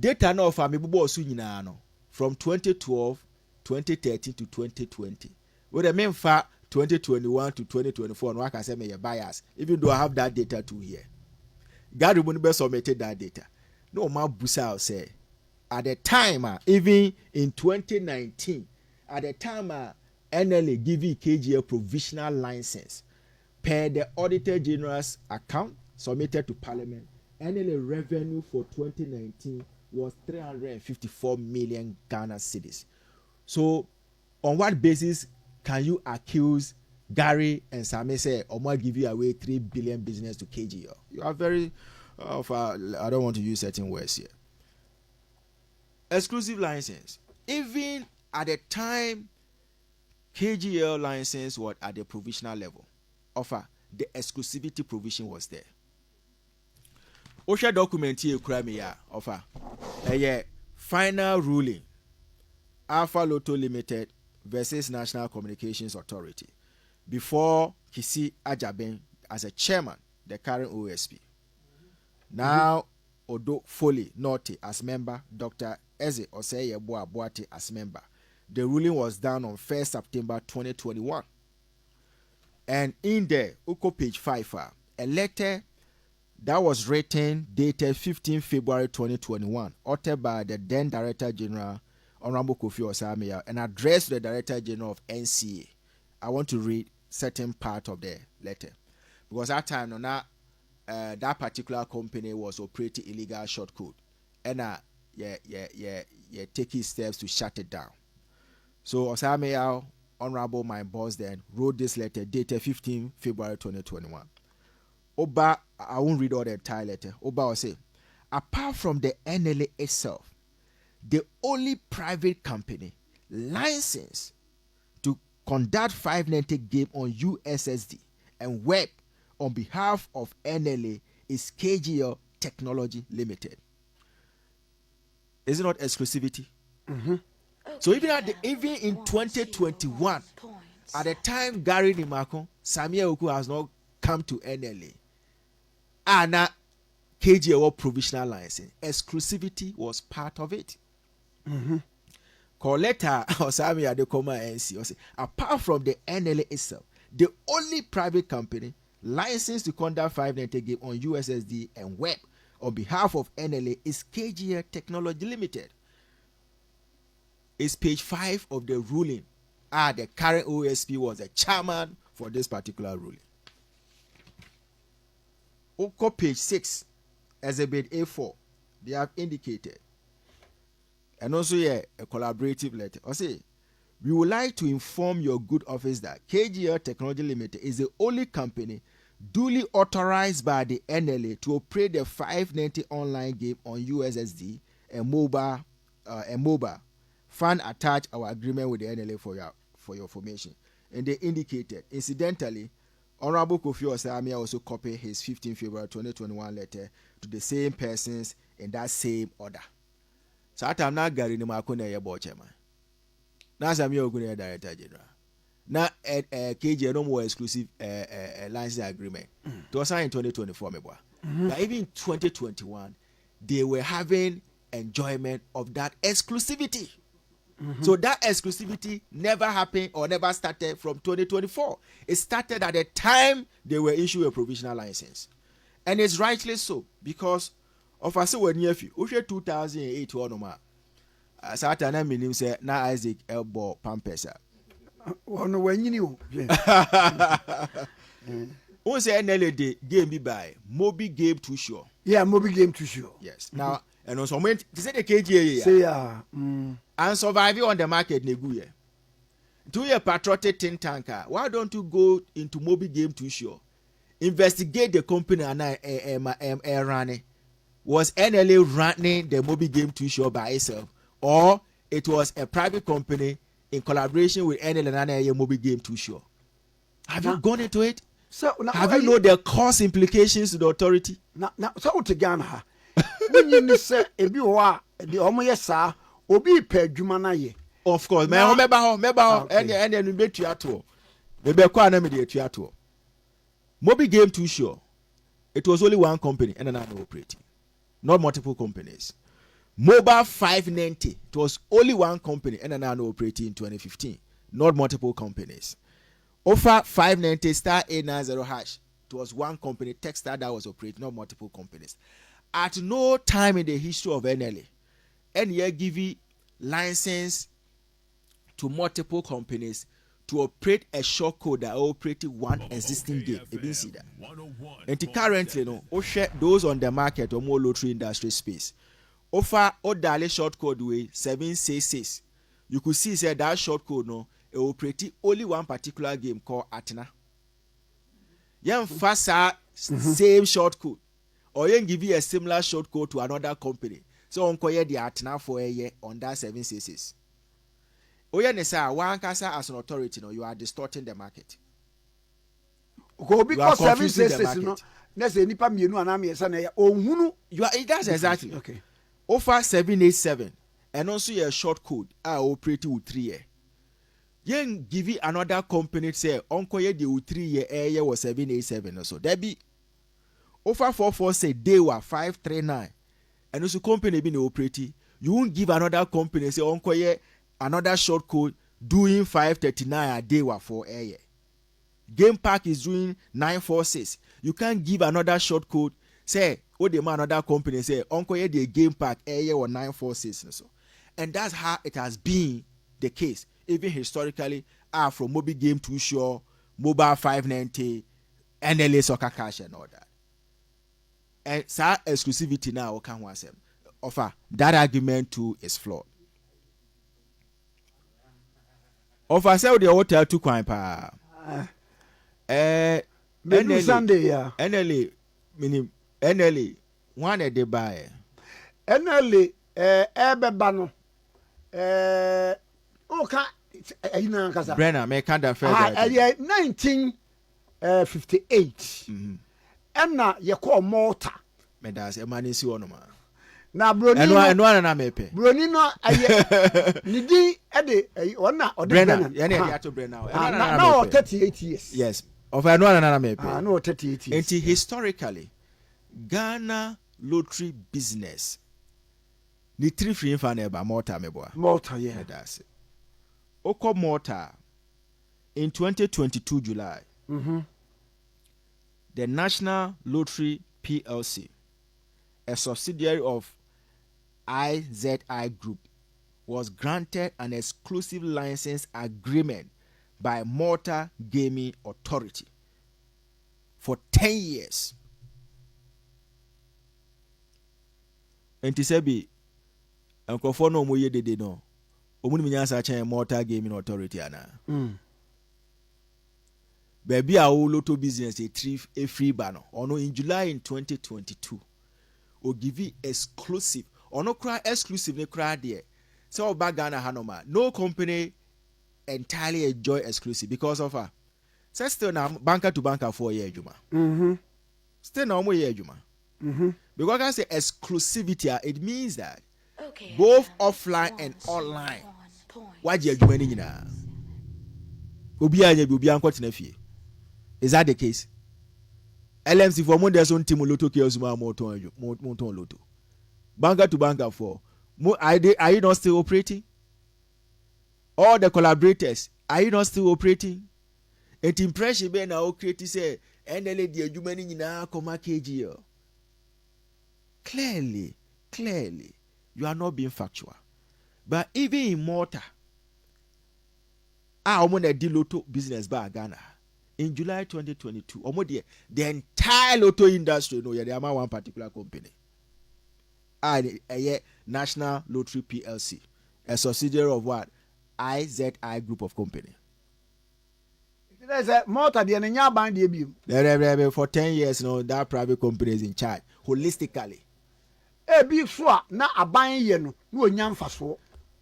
Speaker 4: Data now for me from 2012, 2013 to 2020. What I mean for 2021 to 2024, and I can say me a bias, even though I have that data too here. God will submitted that data. No, my busa say at the time, even in 2019, at the time NLA giving KGL provisional license per the Auditor General's account submitted to Parliament, NLA revenue for 2019 was 354 million Ghana cedis. So, on what basis can you accuse Gary and Sami say, or might give you away 3 billion business to KGL? You are very, I don't want to use certain words here. Exclusive license. Even at the time KGL license was at the provisional level, offer the exclusivity provision was there. Osha document here offer a final ruling Alpha Lotto Limited versus National Communications Authority before Kisi Ajaben as a chairman, the current OSP. Now Odo Foley Norte as member, Dr. Eze Oseye Boaboate as member. The ruling was done on 1st September 2021. And in there, Uko page 5, a letter that was written, dated 15 February 2021, authored by the then Director General, Honorable Kofi Osamia, and addressed to the Director General of NCA. I want to read certain part of the letter. Because that time, that particular company was operating illegal short code. And taking steps to shut it down. So Osamia, Honorable, my boss then, wrote this letter dated 15 February 2021. Oba, I won't read all the entire letter. Oba will say, apart from the NLA itself, the only private company licensed to conduct 590 game on USSD and web on behalf of NLA is KGL Technology Limited. Is it not exclusivity?
Speaker 2: Mm-hmm.
Speaker 4: So even in 2021, at the time Gary Nimako, Samia Oku has not come to NLA. And KGL provisional license. Exclusivity was part of it.
Speaker 2: Mm-hmm.
Speaker 4: Call letter or Samia de Coma NC. Apart from the NLA itself, the only private company licensed to conduct 590 game on USSD and web on behalf of NLA is KGL Technology Limited. It's page 5 of the ruling. The current OSP was the chairman for this particular ruling. Oko page 6, Exhibit A4, they have indicated. And also here, a collaborative letter. I say, we would like to inform your good office that KGL Technology Limited is the only company duly authorized by the NLA to operate the 590 online game on USSD and mobile. Fan attach our agreement with the NLA for your information. And they indicated, incidentally, Honorable Kofi Osamia also copied his 15 February 2021 letter to the same persons in that same order. So I'm not Gary Nimakuna Yabo Chairman. Now Samia Ogunaya Director General. Now KGL no more exclusive license agreement. It was signed in 2024, but even in 2021, they were having enjoyment of that exclusivity. Mm-hmm. So that exclusivity never happened or never started from 2024. It started at the time they were issued a provisional license. And it's rightly so, because of us when you 2008 or Satana minim say na Isaac elbow pampesa.
Speaker 2: Ono when you knew.
Speaker 4: Who say NLA game be by Moby Game Too Sure.
Speaker 2: Yeah, Moby Game Too Sure.
Speaker 4: Yes. Mm-hmm. Now and also when they say the KGA
Speaker 2: say
Speaker 4: and surviving on the market neguye. Do your patriotic think tanker. Why don't you go into Moby Game Too Sure? Investigate the company and running. Was NLA running the Moby Game Too Sure by itself, or it was a private company in collaboration with NLA and Moby Game Too Sure? Have you gone into it?
Speaker 2: So
Speaker 4: have you know the cost implications to the authority?
Speaker 2: Now, so to Ghana, when you say ebi wa the omoye sa obi pe dwuma na ye.
Speaker 4: Of course, me remember and you bet you at all. Me be kwa na me dey tu at all. Moby Game Too Sure. It was only one company and another operating, not multiple companies. Mobile 590. It was only one company and another operating in 2015, not multiple companies. Offer 590 star 890 hash. It was one company, Techstar, that was operating, not multiple companies. At no time in the history of NLA, NLA give you license to multiple companies to operate a short code that operated one existing game. You didn't see that. And currently, those on the market or more lottery industry space offer Odale short code way 766. You could see that short code it operated only one particular game called Athena. Fasa same short code, or you give you a similar short code to another company. So on the Athena for a year on that 766. As an authority, you are distorting the market.
Speaker 2: Because 766,
Speaker 4: that's exactly
Speaker 2: okay.
Speaker 4: Offer 787 and also your short code are operating with 3 years. You give it another company say uncle ye the 3 year was 787 or so. That be offer 44 say they were 539 and also company being operating. You won't give another company say uncle ye another short code doing 539 a day for a year. Game Park is doing 946. You can't give another short code say what the man other company say uncle ye the game park air or 946 so. And that's how it has been the case even historically from Mobi Game to Show, Mobile 590, NLA Soccer Cash and all that. And so exclusivity now can one say offer that argument too is flawed. Offer sell the hotel to Quine pa.
Speaker 2: NLA Sunday, yeah.
Speaker 4: NLA, meaning NLA, one a day buy.
Speaker 2: NLA, Ebebano,
Speaker 4: Brenner, make kind of
Speaker 2: 1958. And now you call Malta.
Speaker 4: Medas, a man is one man.
Speaker 2: Now, Brunino,
Speaker 4: and one and I may pay.
Speaker 2: Brunino, Nidi, Eddie, one or
Speaker 4: Brenner, now
Speaker 2: 38 years.
Speaker 4: Yes. Of another may pay.
Speaker 2: I know 38 years.
Speaker 4: And historically, Ghana lottery business. Ni 3 free fan eba Malta meboa.
Speaker 2: Malta, yeah.
Speaker 4: That's it. Oko Malta in 2022 July. The National Lottery PLC, a subsidiary of IZI Group, was granted an exclusive license agreement by Malta Gaming Authority for 10 years. And to say, Uncle Fono Moye de no, Omunimiansa Chan Malta Gaming Authority ana. Baby, our lotto business a free banner. Or no, in July in 2022, will give you exclusive. Or no cry exclusive, ne cry there. So back Ghana Hanoma, no company entirely enjoy exclusive because of her. So still now banker to banker 4 years, Juma. Still no more year, Juma. Because I say exclusivity, it means that both offline and online. What you do any na? Is that the case? LMC for more there's on team lotto chaos moton lotto. Banker to banker for. Are you not still operating? All the collaborators, are you not still operating? It impression be now create say NLA the adwumani nyina koma KGL. Clearly, you are not being factual. But even in Malta, the lotto business by Ghana in July 2022, the entire lotto industry, no, they are one particular company. A National Lottery PLC, a subsidiary of what? IZI Group of Company.
Speaker 2: There's a Malta, the Nanya band,
Speaker 4: for 10 years, no, that private company is in charge holistically.
Speaker 2: Before na aban ye no nyam faso.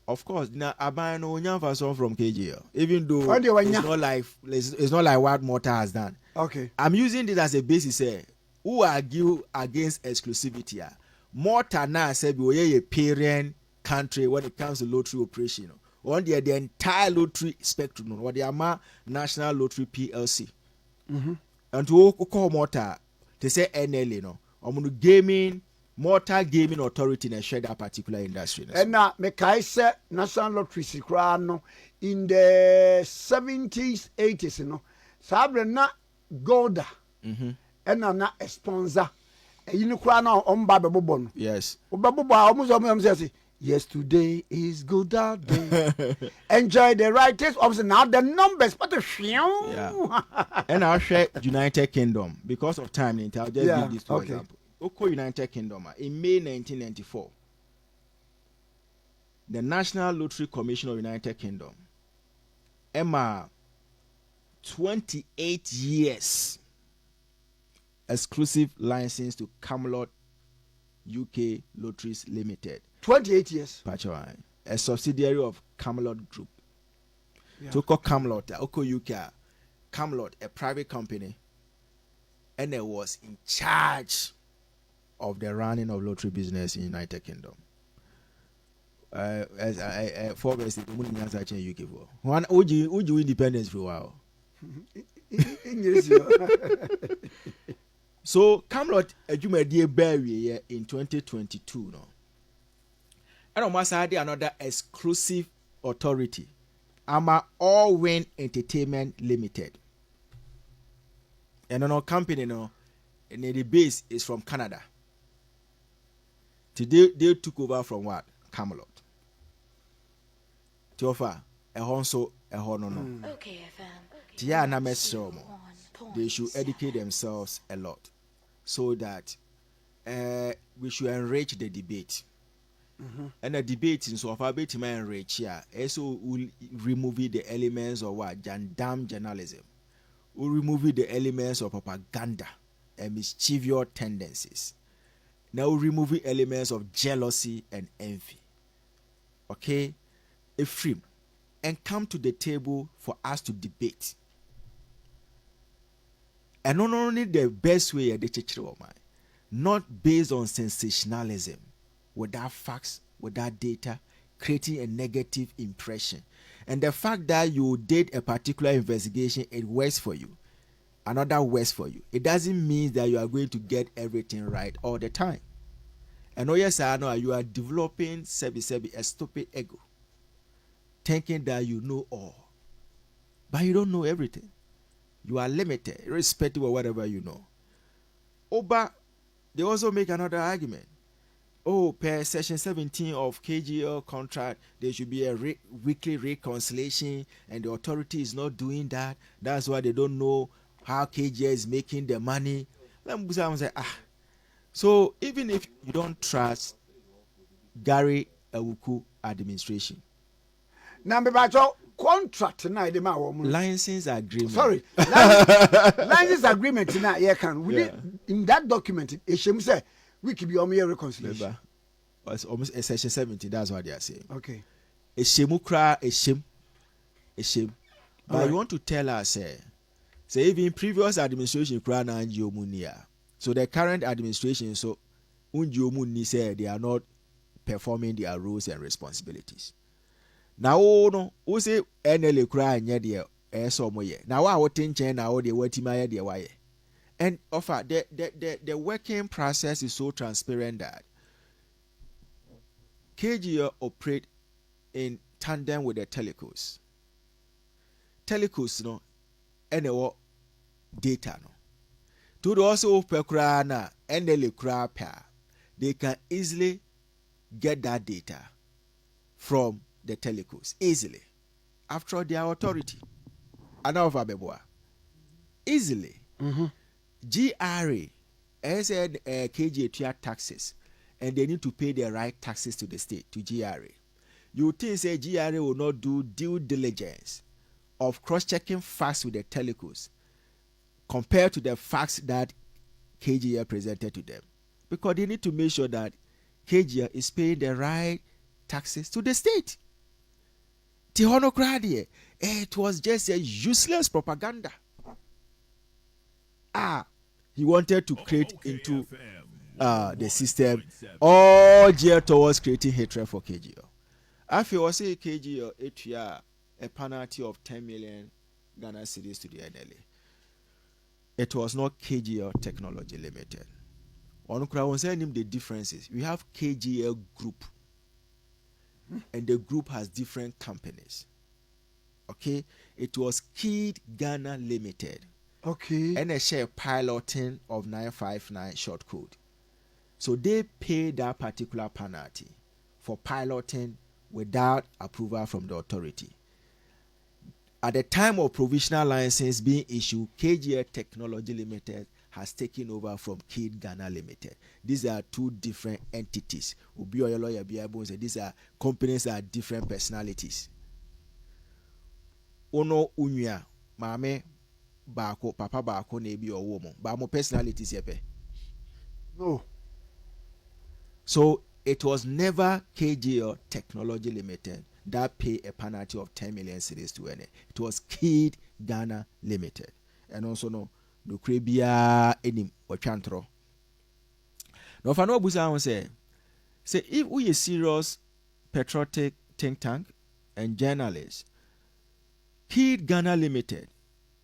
Speaker 4: Of course, na aban no nyam faso from KGL. Even though it's not like what Malta has done.
Speaker 2: Okay.
Speaker 4: I'm using this as a basis. Who argue against exclusivity? Malta now said we a parent country when it comes to lottery operation. On the entire lottery spectrum. What they are National Lottery PLC. And to call Malta, they say NLA no. Gaming. Malta Gaming Authority and share that particular industry.
Speaker 2: And now, say National Lottery Sikrano in the 70s, 80s, you know, Sabre na Golda, and na a sponsor. You know, on Bababon.
Speaker 4: Yes.
Speaker 2: Bababa almost says, yes, today is Golda Day. Enjoy the right taste. Obviously, now the numbers, but the
Speaker 4: yeah. And I'll share United Kingdom because of time. I'll just give this for example. Oko United Kingdom in May 1994, the National Lottery Commission of United Kingdom, Emma, 28 years exclusive license to Camelot UK Lotteries Limited.
Speaker 2: 28 years.
Speaker 4: A subsidiary of Camelot Group. To call Camelot, Oko UK, Camelot, a private company, and it was in charge of the running of lottery business in United Kingdom. As I for the UK for one, would you independence for a while? So Camelot Ejumedie Berry in 2022 no. And almost had another exclusive authority. Ama All Win Entertainment Limited. And no company no. and the base is from Canada. Today they took over from what? Camelot. Tiofa, a honso, a honono.
Speaker 1: OKFM.
Speaker 4: Tia na mesromo. They should educate themselves a lot, so that we should enrich the debate. And the debate in so far bit man enrich here. Also will remove the elements of what damn journalism. Will remove the elements of propaganda and mischievous tendencies. Now remove elements of jealousy and envy. Okay, a free and come to the table for us to debate. And not only the best way they teach you, not based on sensationalism, without facts, without data, creating a negative impression. And the fact that you did a particular investigation, it works for you. Another works for you. It doesn't mean that you are going to get everything right all the time. And oh yes, I know you are developing a stupid ego, thinking that you know all, but you don't know everything. You are limited, irrespective of whatever you know. But they also make another argument. Oh, per section 17 of KGL contract, there should be a weekly reconciliation, and the authority is not doing that. That's why they don't know how KGL is making the money. Let me say, so even if you don't trust Gary Awuku administration,
Speaker 2: now me bacho contract na ide ma wo mu.
Speaker 4: license agreement.
Speaker 2: Sorry, license agreement na ye can in that document it shame say we could be on your reconciliation.
Speaker 4: It's almost a section 70. That's what they are saying.
Speaker 2: Okay.
Speaker 4: A shame. But
Speaker 2: right.
Speaker 4: You want to tell us, say even previous administration kra na Munia. So the current administration, so Muni said they are not performing their roles and responsibilities. Now, no, who say NLA kra nya de so moye. Now I would think now they were timaya de waye. And offer the working process is so transparent that KGL operate in tandem with the telecos. Telecos no, and data no. To also pekra na NLA kra pa, they can easily get that data from the telecos easily. After all, their authority, and easily. GRA, as said, KGA taxes, and they need to pay the right taxes to the state, to GRA. You think say GRA will not do due diligence of cross-checking facts with the telecos compared to the facts that KGA presented to them, because they need to make sure that KGA is paying the right taxes to the state. It was just a useless propaganda. He wanted to create into the system all geared towards creating hatred for KGL. After was say KGL a penalty of 10 million Ghana cedis to the NLA. It was not KGL Technology Limited. On Kra say him the differences. We have KGL Group, and the group has different companies. Okay, it was Kid Ghana Limited.
Speaker 2: Okay.
Speaker 4: And a share piloting of 959 short code. So they pay that particular penalty for piloting without approval from the authority. At the time of provisional license being issued, KGL Technology Limited has taken over from Kid Ghana Limited. These are two different entities. These are companies that are different personalities. Ono unya mame Bako, Papa Bako, maybe or woman, but more personalities yepe.
Speaker 2: No.
Speaker 4: So it was never KGL Technology Limited that paid a penalty of 10 million cedis to NA. It was Kid Ghana Limited. And also no Kribia Enim or Chantro. Now if I know Busa say if we a serious patriotic think tank and journalists, Kid Ghana Limited,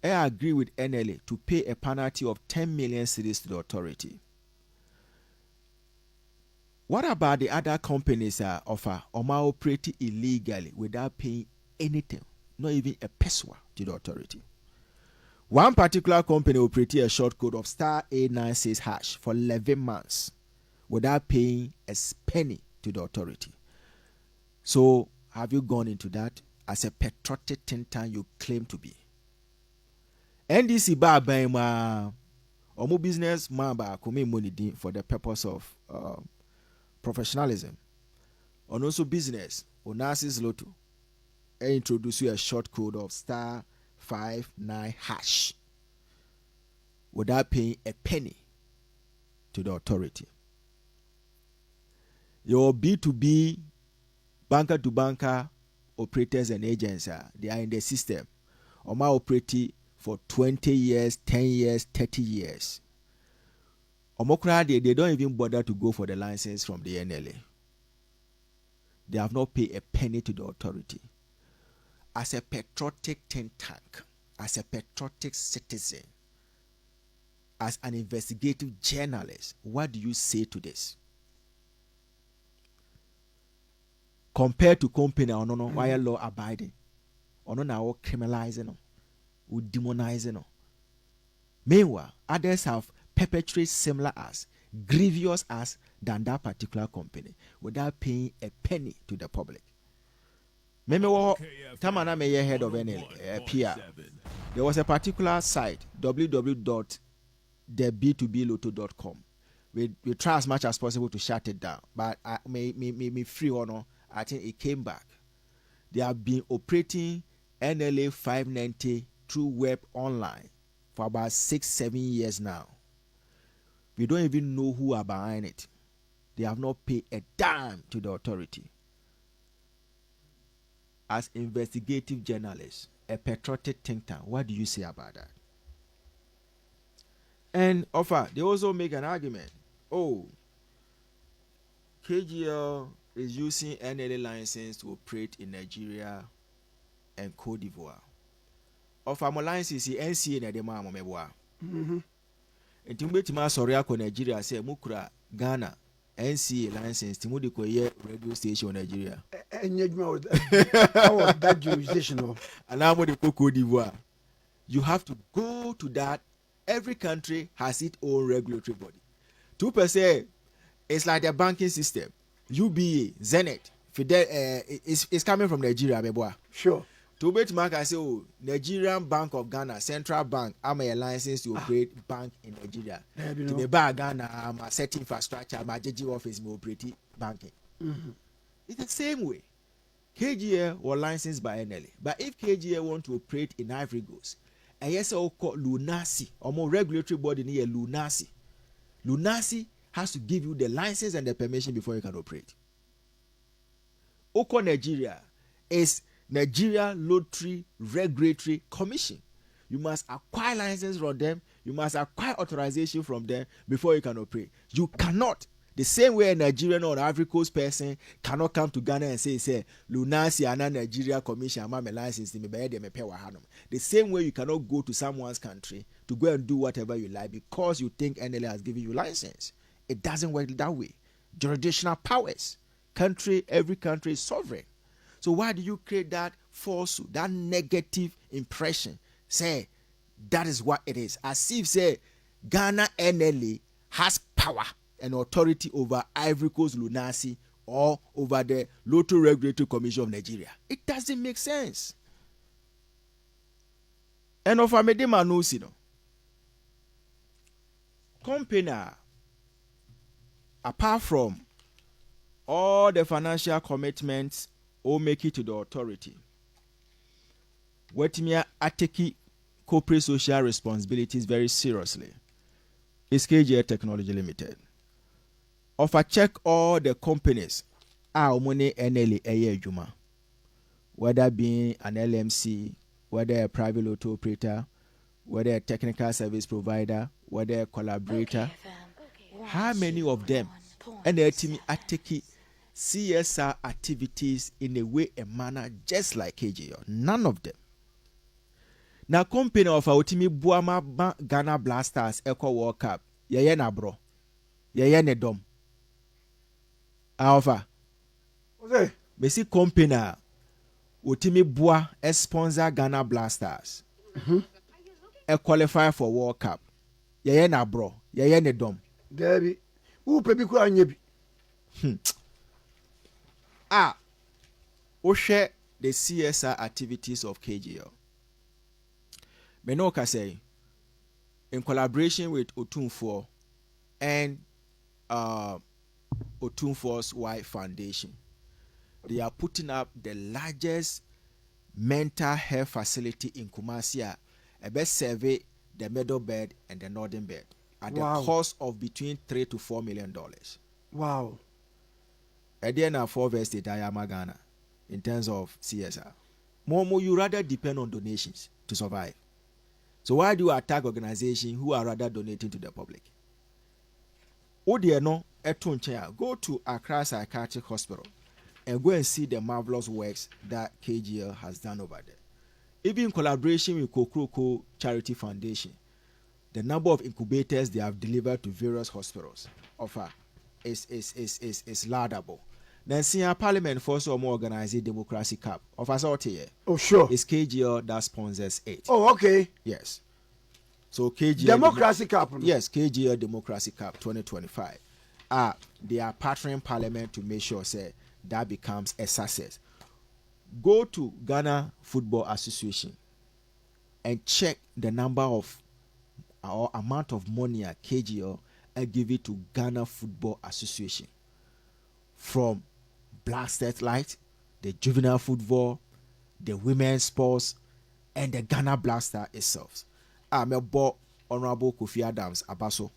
Speaker 4: I agree with NLA to pay a penalty of 10 million cedis to the authority. What about the other companies that offer or operate illegally without paying anything, not even a peso to the authority? One particular company operated a short code of star 896 hash for 11 months without paying a penny to the authority. So, have you gone into that as a patriotic think tank you claim to be? NDC ba ma omo business man ba come money for the purpose of professionalism. And also business, Onassis Lotto introduce you a short code of star 59 hash without paying a penny to the authority. Your B2B, banker to banker operators and agents, they are in the system. Oma operating for 20 years, 10 years, 30 years. Omokra, they don't even bother to go for the license from the NLA. They have not paid a penny to the authority. As a patriotic think tank, as a patriotic citizen, as an investigative journalist, what do you say to this? Compared to company, why are law abiding? Now criminalizing, or demonizing. Meanwhile, others have perpetrated similar acts, grievous acts than that particular company, without paying a penny to the public. Tamana may head of NLA, PR. There was a particular site, www.theb2blotto.com. We try as much as possible to shut it down, but me free or no, I think it came back. They have been operating NLA 590 through web online for about 6-7 years now. We don't even know who are behind it. They have not paid a dime to the authority. As investigative journalists, a patriotic think tank, what do you say about that? And they also make an argument. Oh, KGL is using NLA license to operate in Nigeria and Cote d'Ivoire. My license is NCA na dema amomeboa. Intimate sorry ko Nigeria say mukura Ghana NCA license timudi ko ye radio station Nigeria.
Speaker 2: That jurisdiction.
Speaker 4: And now the Cote d'Ivoire. You have to go to that. Every country has its own regulatory body. 2%, it's like the banking system. UBA, Zenith, Fidel, is coming from Nigeria, beboa.
Speaker 2: Sure.
Speaker 4: To bet mark, I say, oh, Nigerian Bank of Ghana, Central Bank, I'm a license to operate bank in Nigeria. To be back Ghana, I'm a set infrastructure, my JG office, me operating banking. It's the same way. KGL was licensed by NLA, but if KGL want to operate in Ivory Coast, and yes, called Lunasi, or more regulatory body near Lunasi. Lunasi has to give you the license and the permission before you can operate. Oko Nigeria is Nigeria Lottery Regulatory Commission. You must acquire license from them. You must acquire authorization from them before you can operate. You cannot. The same way a Nigerian or Ivory Coast person cannot come to Ghana and say, Lunasi and Nigeria Commission, I'm a license. The same way you cannot go to someone's country to go and do whatever you like because you think NLA has given you license. It doesn't work that way. Jurisdictional powers. Every country is sovereign. So why do you create that falsehood, that negative impression? Say, that is what it is. As if, say, Ghana NLA has power and authority over Ivory Coast Lunasi or over the Lottery Regulatory Commission of Nigeria. It doesn't make sense. And of Amedema knows, company, apart from all the financial commitments or make it to the authority, what me ateki corporate social responsibilities very seriously is KGL Technology Limited. Check all the companies money NLA Juma, whether being an LMC, whether a private auto operator, whether a technical service provider, whether a collaborator. How many of them and the team take CSR activities in a way, a manner just like KGL? None of them. Now, company of our team Buama Ghana Blasters Echo World Cup, na bro, ne dom. Alpha.
Speaker 2: Okay.
Speaker 4: Basi company Otimi Bua sponsor Ghana Blasters. qualify for World Cup. Yeye na bro, yeye ne dom.
Speaker 2: Debi. Who pe bi kura nye bi.
Speaker 4: Share the CSR activities of KGL. Menoka say, in collaboration with Otumfuo and Otumfuo's Y Foundation, they are putting up the largest mental health facility in Kumasi, a best survey the middle bed and the northern bed at the cost of between $3 to $4 million.
Speaker 2: Wow.
Speaker 4: Ediana 4 vested Ghana in terms of CSR. More you rather depend on donations to survive. So why do you attack organizations who are rather donating to the public? Go to Accra Psychiatric Hospital and go and see the marvelous works that KGL has done over there. Even in collaboration with Kokroko Charity Foundation, the number of incubators they have delivered to various hospitals is laudable. Then senior parliament for some organized Democracy Cup of us out here.
Speaker 2: Oh sure.
Speaker 4: It's KGL that sponsors it.
Speaker 2: Oh okay.
Speaker 4: Yes. So KGL
Speaker 2: Democracy Cup.
Speaker 4: Yes, KGL Democracy Cup 2025. They are partnering parliament to make sure say that becomes a success. Go to Ghana Football Association and check the number of or amount of money at KGL and give it to Ghana Football Association from Black Light, the juvenile football, the women's sports, and the Ghana Blaster itself. I'm a boy, Honorable Kofi Adams Abaso,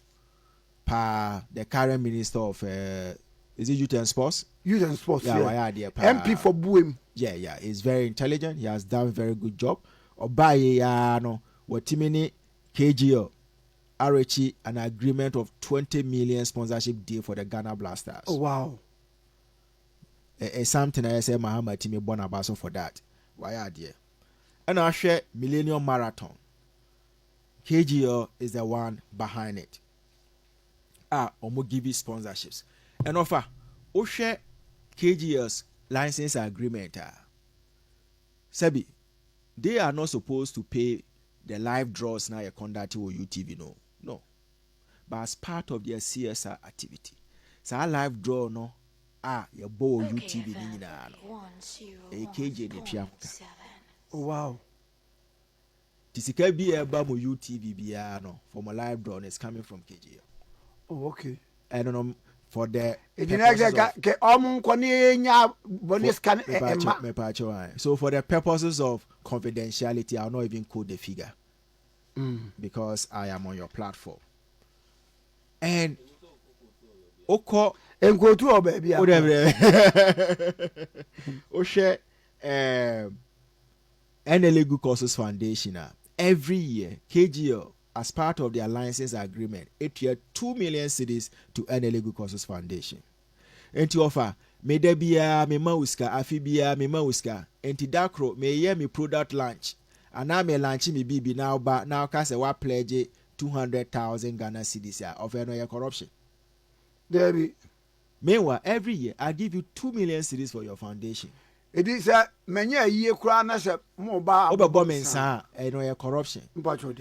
Speaker 4: the current minister of is it youth and sports?
Speaker 2: Youth and sports.
Speaker 4: Yeah.
Speaker 2: MP for Buim.
Speaker 4: Yeah. He's very intelligent. He has done a very good job. Obaye no watimini KGL Arechi an agreement of 20 million sponsorship deal for the Ghana Blasters.
Speaker 2: Oh wow.
Speaker 4: Something I say Muhammad Timi Bonabaso for that. Why are there? And I share Millennium Marathon. KGL is the one behind it. Omo give you sponsorships. And offer share KGL's license agreement. Sebi, they are not supposed to pay the live draws now you conduct or UTV no. But as part of their CSR activity. So our live draw no your bow UTV ni na no. KG de piamka.
Speaker 2: Oh wow.
Speaker 4: Tisika bi eba mo UTV bia no for my live draw is coming from KGL.
Speaker 2: Oh okay.
Speaker 4: I don't know for the so for the purposes of confidentiality, I'll not even quote the figure because I am on your platform. And Oko
Speaker 2: and go to baby.
Speaker 4: Oshe NLA-KGL Courses Foundation every year KGL as part of their license agreement, it year 2 million cedis to NLA-KGL Courses Foundation. And to offer, me debia, me mauska, afibia, me mauska, and to dakro, me ye me product launch. And now me launch me bibi now, but now cast a what pledge 200,000 Ghana cedis of NLA corruption.
Speaker 2: Debbie.
Speaker 4: Meanwhile, every year I give you 2 million cedis for your foundation.
Speaker 2: It is a many a year crown as a mobile
Speaker 4: Oberbombing, sir, and corruption.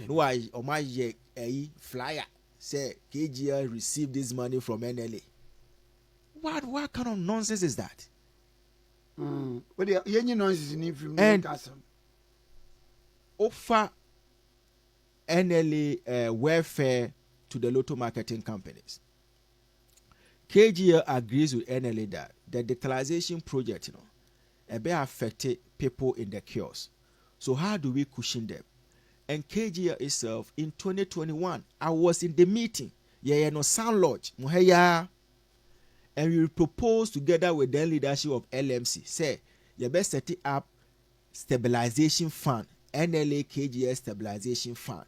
Speaker 2: Why,
Speaker 4: or my a flyer say KGL received this money from NLA. What kind of nonsense is that?
Speaker 2: But any nonsense in if you
Speaker 4: and offer NLA welfare to the lotto marketing companies. KGL agrees with NLA that the digitalization project, be affected people in the kiosks. So how do we cushion them? And KGL itself in 2021, I was in the meeting. Sound Lodge, and we proposed together with the leadership of LMC, say you best set up stabilization fund, NLA-KGL stabilization fund.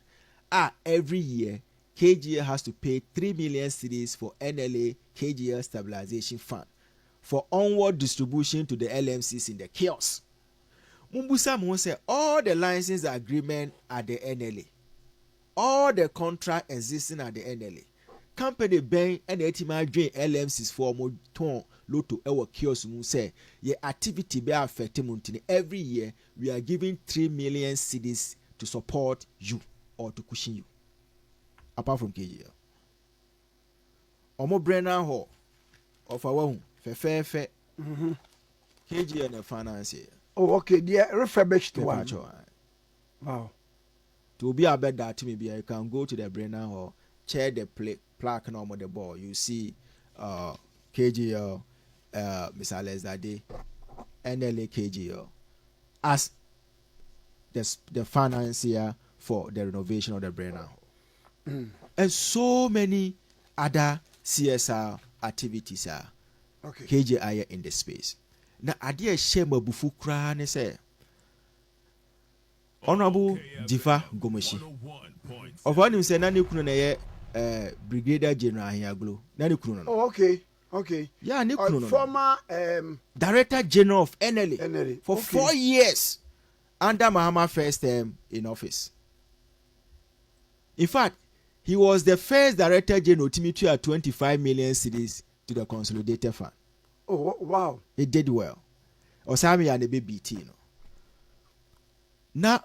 Speaker 4: Every year KGL has to pay 3 million cedis for NLA-KGL stabilization fund for onward distribution to the LMCs in the kiosks. Mumbusa Mo say all the license agreement at the NLA, all the contract existing at the NLA, company bank and etima drain LMCs for more ton lotto our kiosk mu say your activity be affecting muntini. Every year we are giving 3 million cedis to support you. or to cushion you. Apart from KGL. Omo Brennan Hall of our fe. KGL and finance.
Speaker 2: Oh, okay. The refurbished one. Wow.
Speaker 4: To be a bed that maybe you can go to the Brennan Hall, check the plaque on the ball. You see KGL, Mr. Lesdade, NLA-KGL as the financier for the renovation of the Brennan Hall. And so many other CSR activities are KGI in the space. Now, I dear shame of Bufukra ne say Honorable Jifa Gomeshi. Of one who said Nani Kuno Brigadier General Hiaglo. Nani Kuno.
Speaker 2: Oh, okay.
Speaker 4: Yeah, Nani Kuno.
Speaker 2: Former
Speaker 4: Director General of NLA for 4 years under Mahama first term in office. In fact, he was the first Director General to at 25 million cedis to the Consolidated Fund.
Speaker 2: Oh, wow.
Speaker 4: He did well. Osami and the BBT, no. Na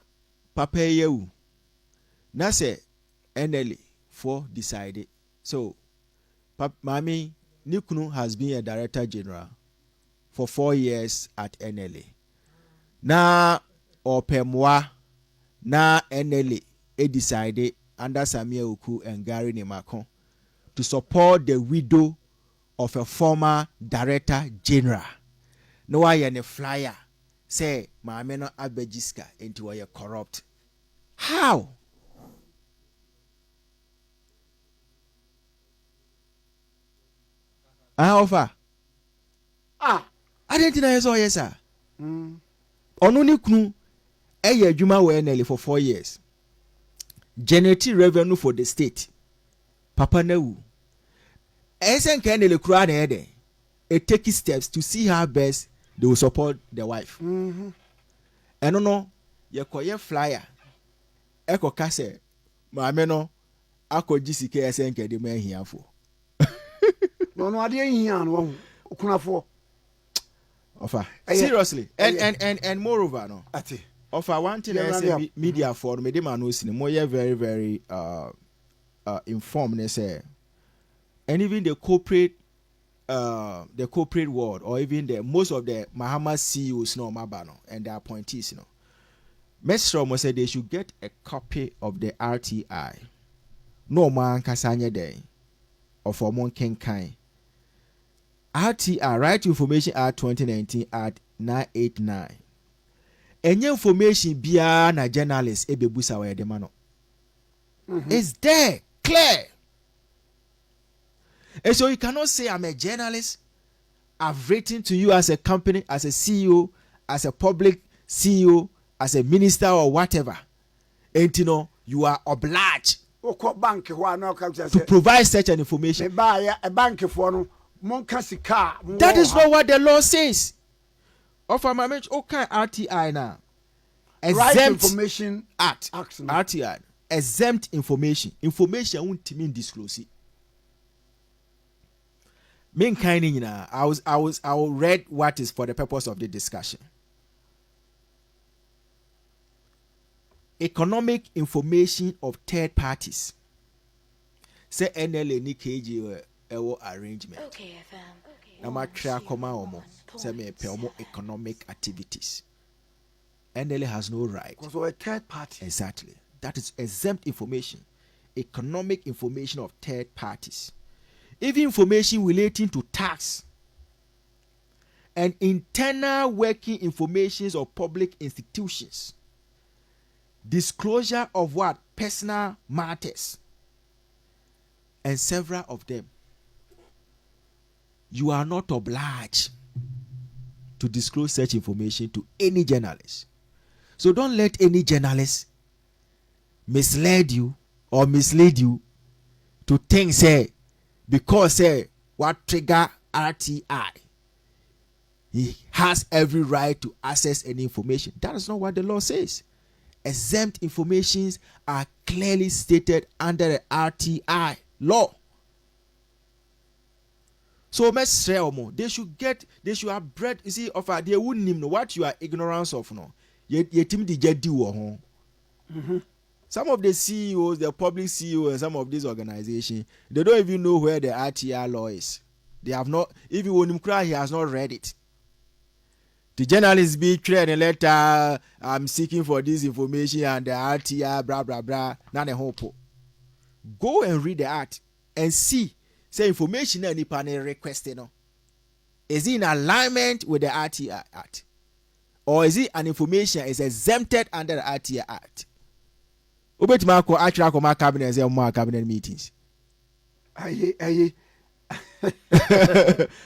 Speaker 4: papa yewu. Na se NLA for decided. So, Mami Nikunu has been a Director General for 4 years at NLA. Na Opemwa na NLA decided under Samuel Uku and Gary Nemakon to support the widow of a former Director General. No I any flyer say Maameno Abejiska into a corrupt. How? I offer. I didn't know I saw yes, sir. Only knu eye adwuma we NLA for 4 years. Generating revenue for the state. Papa Newu. Esen can NLA kura na ede. It takes steps to see how best they will support the wife. And no, ye koye flyer. Eko kase, Maameno, ako GCK esen ke de me here for.
Speaker 2: No, I didn't hear no. Kunafo.
Speaker 4: Offer. Seriously. And moreover, no.
Speaker 2: Ati.
Speaker 4: Offer one thing I say media for me de man no sin mo very very informed say. And even the corporate world or even the most of the Mahama CEOs no mabano and the appointees no. Mesro said they should get a copy of the RTI. No man kasanye day or for mon kenkai. RTI, Right Information Act 2019 at 989. Any information biya na journalist ebebusa wa edemano. It's there, clear. And so you cannot say I'm a journalist. I've written to you as a company, as a CEO, as a public CEO, as a minister or whatever. And you know, you are obliged to provide such an information. That is not what the law says. Offer my mention, okay, RTI now. Exempt
Speaker 2: Right Information
Speaker 4: Act. RTI. Exempt information. Information won't mean disclose it. Main kind of, I will read what is for the purpose of the discussion. Economic information of third parties. Say NLA ni KGL arrangement.
Speaker 1: okayfm.
Speaker 4: Na matria koma omo. Say me pe omo economic activities. NLA has no right.
Speaker 2: Because we're a third party.
Speaker 4: Exactly. That is exempt information. Economic information of third parties. Even information relating to tax and internal working informations of public institutions. Disclosure of what? Personal matters. And several of them. You are not obliged to disclose such information to any journalist. So don't let any journalist mislead you or mislead you to think, say, because say what trigger RTI, he has every right to access any information. That is not what the law says. Exempt informations are clearly stated under the RTI law. So they should have bred, you see, offer they wouldn't even know what you are ignorance of no. Ye team the jedi wo ho. Some of the CEOs, the public CEO, and some of these organizations, they don't even know where the RTR law is. They have not, if you want him cry, he has not read it. The journalist be clear in a letter, I'm seeking for this information and the RTR, blah, blah, blah, not a hope. Go and read the act and see, say information any panel requested. Is it in alignment with the RTR Act? Or is it an information is exempted under the RTR Act? Ubetimako actually come cabinet and say more cabinet meetings.
Speaker 2: Aye.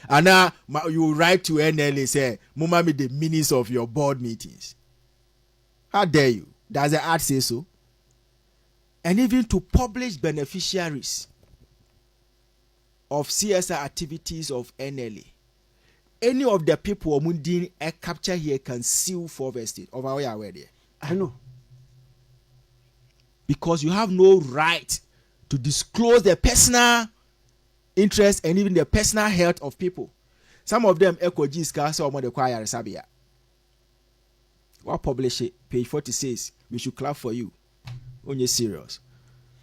Speaker 4: And now you write to NLA say, Muma me the minutes of your board meetings. How dare you? Does the act say so? And even to publish beneficiaries of CSR activities of NLA. Any of the people who did a capture here can sue for vested of our way there.
Speaker 2: I know.
Speaker 4: Because you have no right to disclose the personal interest and even the personal health of people. Some of them echo G-Scar, so the choir Sabia. What publish it? Page 46. We should clap for you. When you're serious.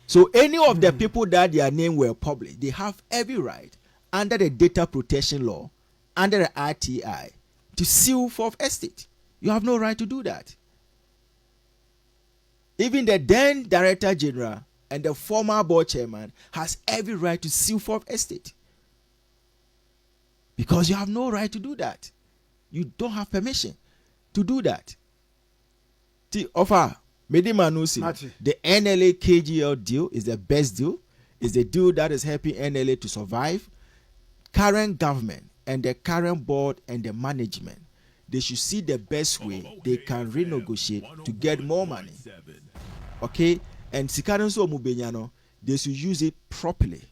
Speaker 4: So any of the people that their name were published, they have every right under the data protection law, under the RTI, to sue for estate. You have no right to do that. Even the then Director General and the former board chairman has every right to sue for estate. Because you have no right to do that. You don't have permission to do that. The offer, Medimanusi, the NLA-KGL deal is the best deal. It's the deal that is helping NLA to survive. Current government and the current board and the management, they should see the best way they can renegotiate to get more money. Okay? And Sikaranso Mubenyano, they should use it properly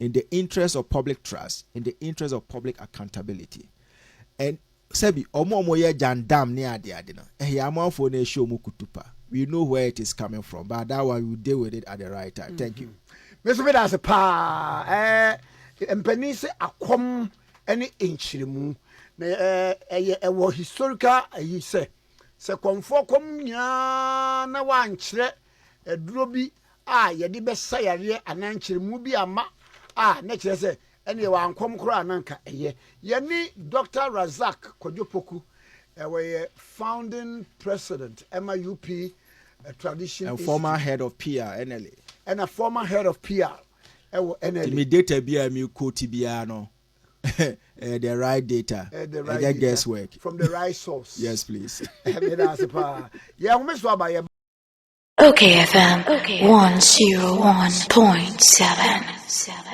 Speaker 4: in the interest of public trust, in the interest of public accountability. And Sebi, Omomoye Jandam near the Adina. Yamafo ne show mukutupa. We know where it is coming from, but that one we deal with it at the right time. Thank you.
Speaker 2: Mr. Vedas pa empenise akom any inchirimu na historical ayi se konfo kom nya na wankyere eduro bi yede besa yare anankyirimu bi ama na kyerɛ sɛ ene wankom kro ananka ye ni Dr. Razak Kojo Opoku we founding president MIUP tradition
Speaker 4: and former head of PR NLA
Speaker 2: and a former head of PR NLA
Speaker 4: me data bi a me quote bi no the right data
Speaker 2: the right
Speaker 4: data guesswork
Speaker 2: from the right source.
Speaker 4: Yes, please.
Speaker 1: OKFM 101.7.